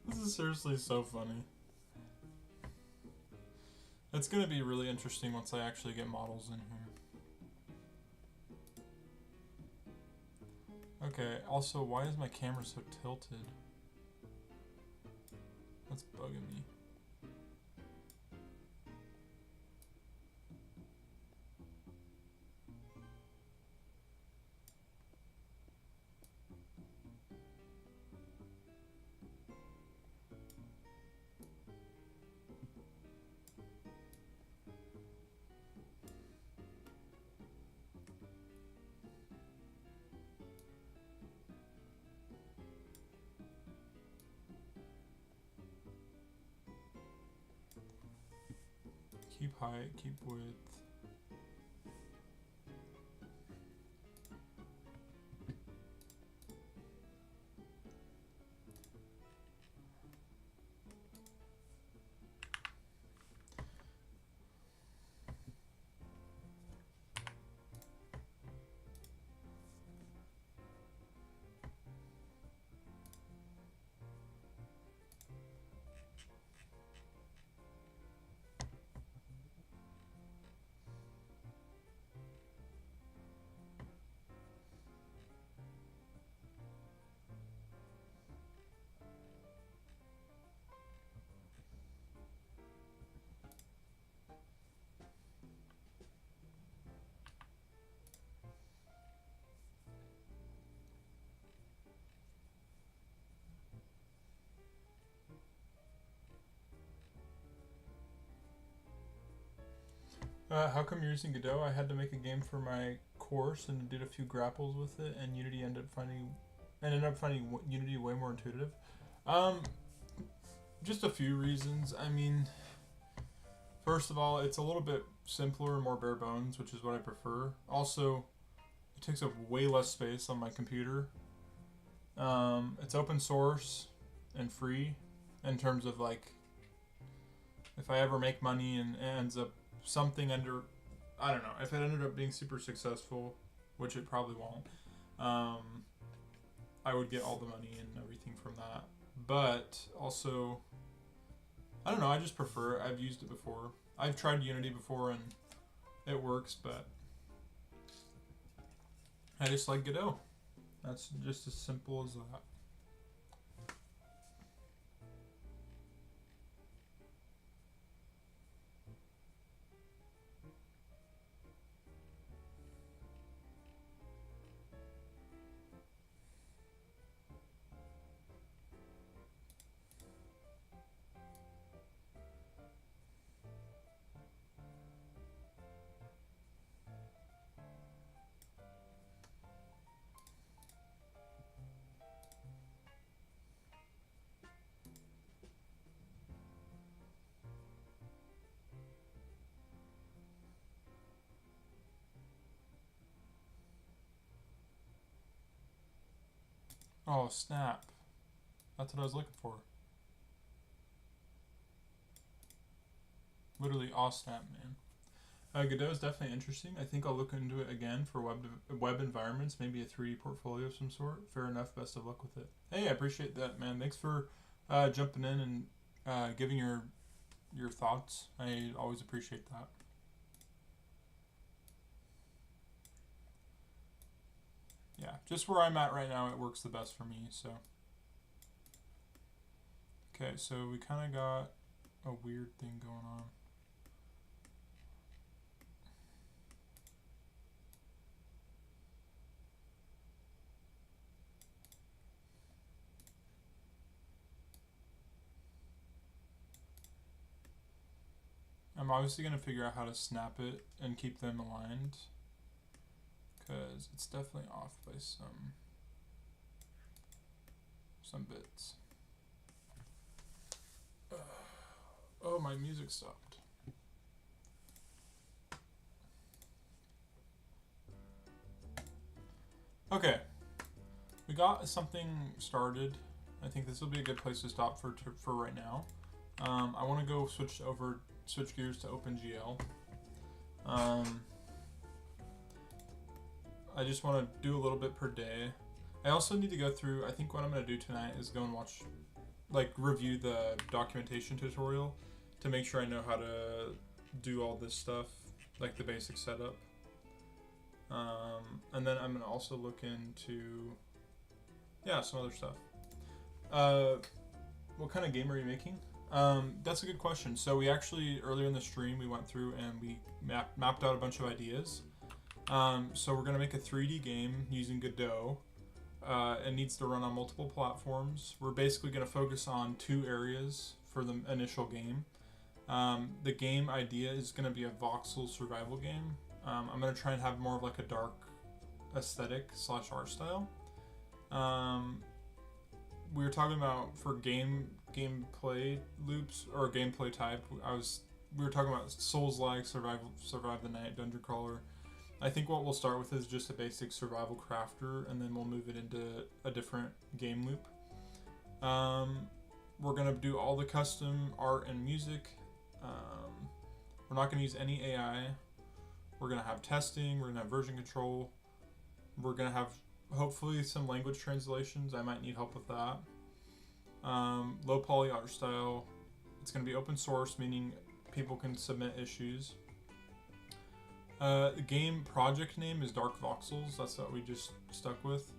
This is seriously so funny. It's gonna be really interesting once I actually get models in here. Okay, also, why is my camera so tilted? That's bugging me. Keep height, keep width. How come you're using Godot? I had to make a game for my course and did a few grapples with it, and Unity ended up finding Unity way more intuitive. Just a few reasons. I mean, first of all, it's a little bit simpler and more bare bones, which is what I prefer. Also, it takes up way less space on my computer. It's open source and free in terms of, like, if I ever make money and it ends up something under, I don't know, if it ended up being super successful, which it probably won't, I would get all the money and everything from that. But also, I don't know, I just prefer it. I've used it before. I've tried Unity before and it works, but I just like Godot. That's just as simple as that. Oh, snap. That's what I was looking for. Literally, aw snap, man. Godot is definitely interesting. I think I'll look into it again for web environments, maybe a 3D portfolio of some sort. Fair enough. Best of luck with it. Hey, I appreciate that, man. Thanks for jumping in and giving your thoughts. I always appreciate that. Yeah, just where I'm at right now, it works the best for me, so. Okay, so we kind of got a weird thing going on. I'm obviously going to figure out how to snap it and keep them aligned, because it's definitely off by some bits. Oh, my music stopped. Okay, we got something started. I think this will be a good place to stop for right now. I want to go switch gears to OpenGL. I just want to do a little bit per day. I also need to go through, I think what I'm going to do tonight is go and watch, review the documentation tutorial to make sure I know how to do all this stuff, like the basic setup. And then I'm going to also look into, some other stuff. What kind of game are you making? That's a good question. So we actually, earlier in the stream, we went through and we mapped out a bunch of ideas. So we're going to make a 3D game using Godot. It needs to run on multiple platforms. We're basically going to focus on 2 areas for the initial game. The game idea is going to be a voxel survival game. I'm going to try and have more of like a dark aesthetic / art style. We were talking about for gameplay loops or gameplay type. We were talking about Souls-like, survive the night, dungeon crawler. I think what we'll start with is just a basic survival crafter, and then we'll move it into a different game loop. We're gonna do all the custom art and music. We're not gonna use any AI. We're gonna have testing. We're gonna have version control. We're gonna have hopefully some language translations. I might need help with that. Low poly art style. It's going to be open source, meaning people can submit issues. The game project name is Dark Voxels. That's what we just stuck with.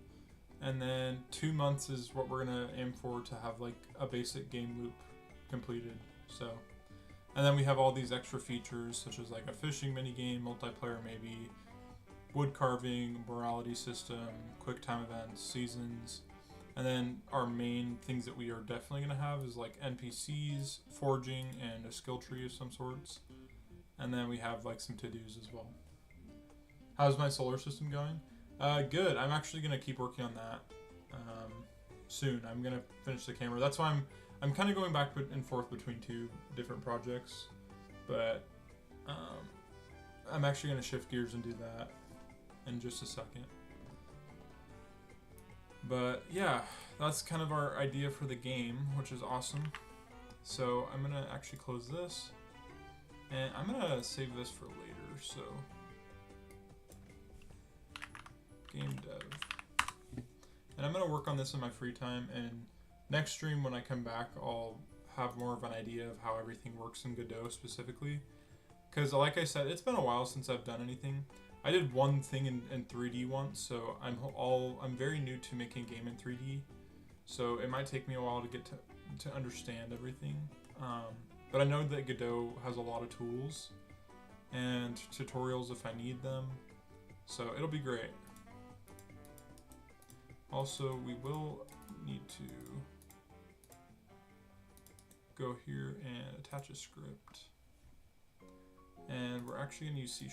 And then 2 months is what we're going to aim for to have like a basic game loop completed. So, and then we have all these extra features such as like a fishing minigame, multiplayer maybe, wood carving, morality system, quick time events, seasons, and then our main things that we are definitely going to have is like NPCs, forging, and a skill tree of some sorts. And then we have like some to-dos as well. How's my solar system going? Good. I'm actually going to keep working on that soon. I'm going to finish the camera. That's why I'm kind of going back and forth between 2 different projects, but I'm actually going to shift gears and do that in just a second. But yeah, that's kind of our idea for the game, which is awesome. So I'm gonna actually close this, and I'm gonna save this for later. So game dev, and I'm gonna work on this in my free time, and next stream when I come back I'll have more of an idea of how everything works in Godot specifically, because like I said, it's been a while since I've done anything. I did one thing in 3D once, so I'm very new to making a game in 3D, so it might take me a while to get to understand everything. But I know that Godot has a lot of tools and tutorials if I need them, so it'll be great. Also, we will need to go here and attach a script, and we're actually going to use C#.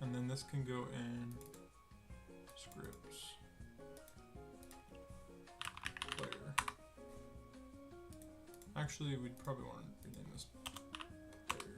And then this can go in scripts player. Actually, we'd probably want to rename this player.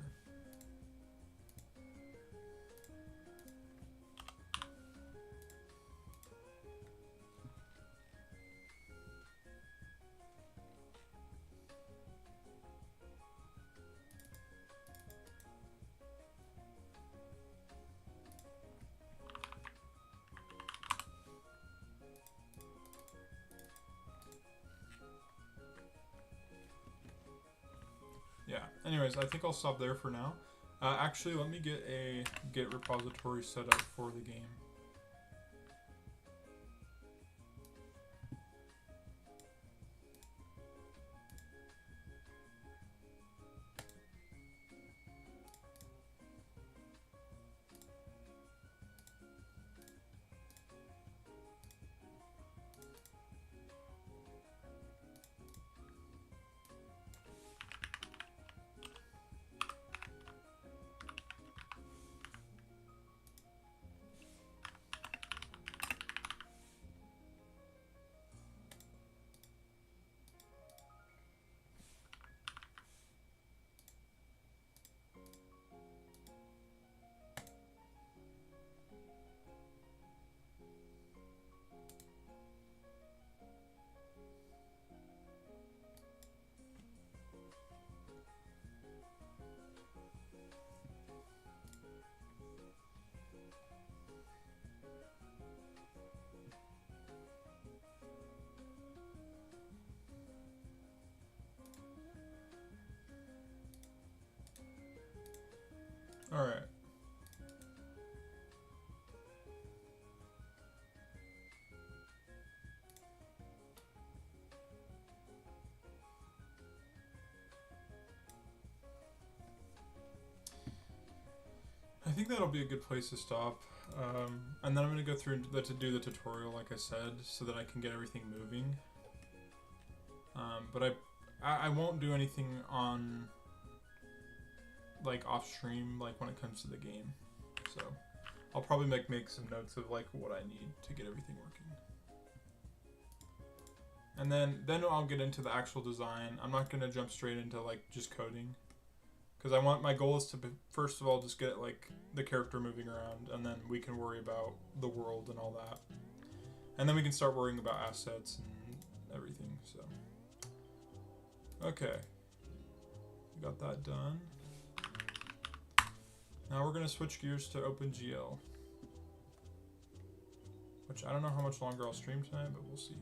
Yeah, anyways, I think I'll stop there for now. Actually, let me get a Git repository set up for the game. All right. I think that'll be a good place to stop. And then I'm going to go through to do the tutorial, like I said, so that I can get everything moving. But I won't do anything on, like, off stream, like, when it comes to the game. So I'll probably make some notes of, like, what I need to get everything working. And then I'll get into the actual design. I'm not going to jump straight into, like, just coding. Because my goal is to, first of all, just get, like, the character moving around, and then we can worry about the world and all that. And then we can start worrying about assets and everything, so. Okay. We got that done. Now we're going to switch gears to OpenGL. Which I don't know how much longer I'll stream tonight, but we'll see.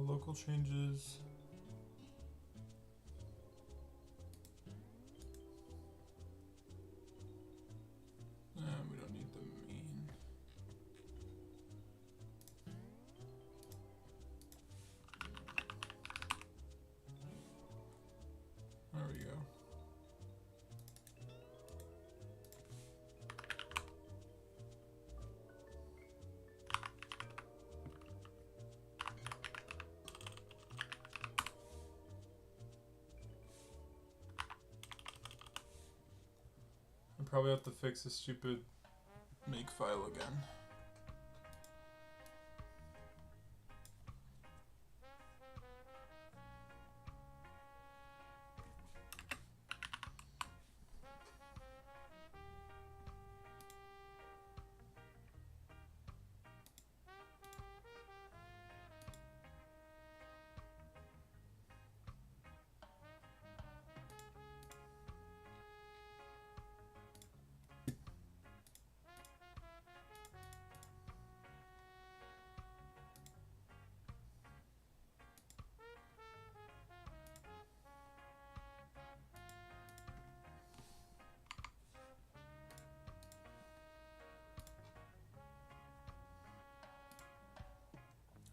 Local changes. We don't need the main. There we go. Probably have to fix this stupid make file again.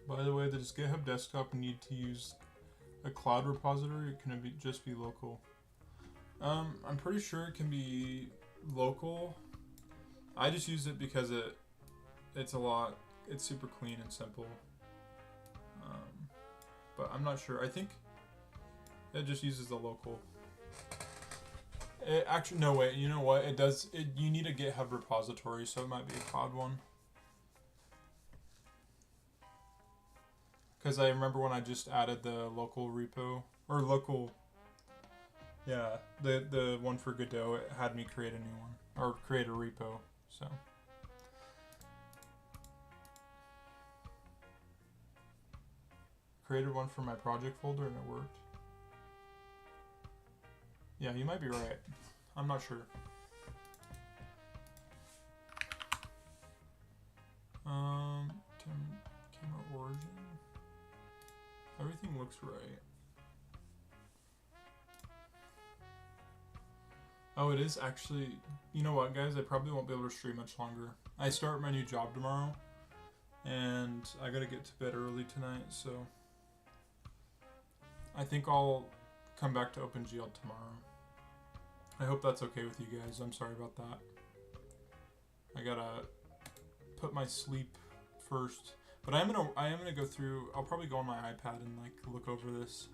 By the way, does GitHub Desktop need to use a cloud repository, or can it just be local? I'm pretty sure it can be local. I just use it because it's super clean and simple. But I'm not sure. I think it just uses the local. Actually, no, wait. You know what? It does. You need a GitHub repository, so it might be a cloud one. Because I remember when I just added the local repo, or local, yeah, the one for Godot, it had me create a new one, or create a repo, so. Created one for my project folder and it worked. Yeah, you might be right. I'm not sure. Camera origin. Everything looks right. Oh, it is actually, you know what, guys? I probably won't be able to stream much longer. I start my new job tomorrow, and I gotta get to bed early tonight, so I think I'll come back to OpenGL tomorrow. I hope that's okay with you guys. I'm sorry about that. I gotta put my sleep first, but I am gonna go through. I'll probably go on my iPad and like look over this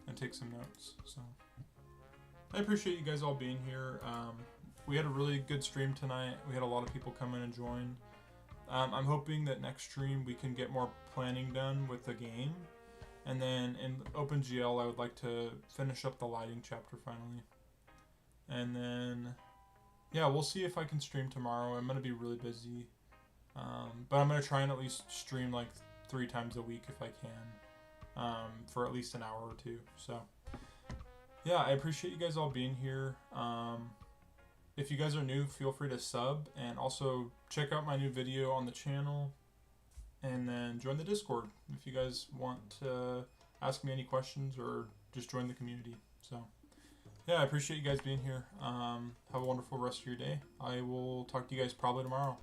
and take some notes. So I appreciate you guys all being here. We had a really good stream tonight. We had a lot of people come in and join. I'm hoping that next stream we can get more planning done with the game, and then in OpenGL I would like to finish up the lighting chapter finally. And then, yeah, we'll see if I can stream tomorrow. I'm going to be really busy. But I'm going to try and at least stream like 3 times a week if I can. For at least an hour or 2. So, yeah, I appreciate you guys all being here. If you guys are new, feel free to sub. And also check out my new video on the channel. And then join the Discord if you guys want to ask me any questions or just join the community. So. Yeah, I appreciate you guys being here. Have a wonderful rest of your day. I will talk to you guys probably tomorrow.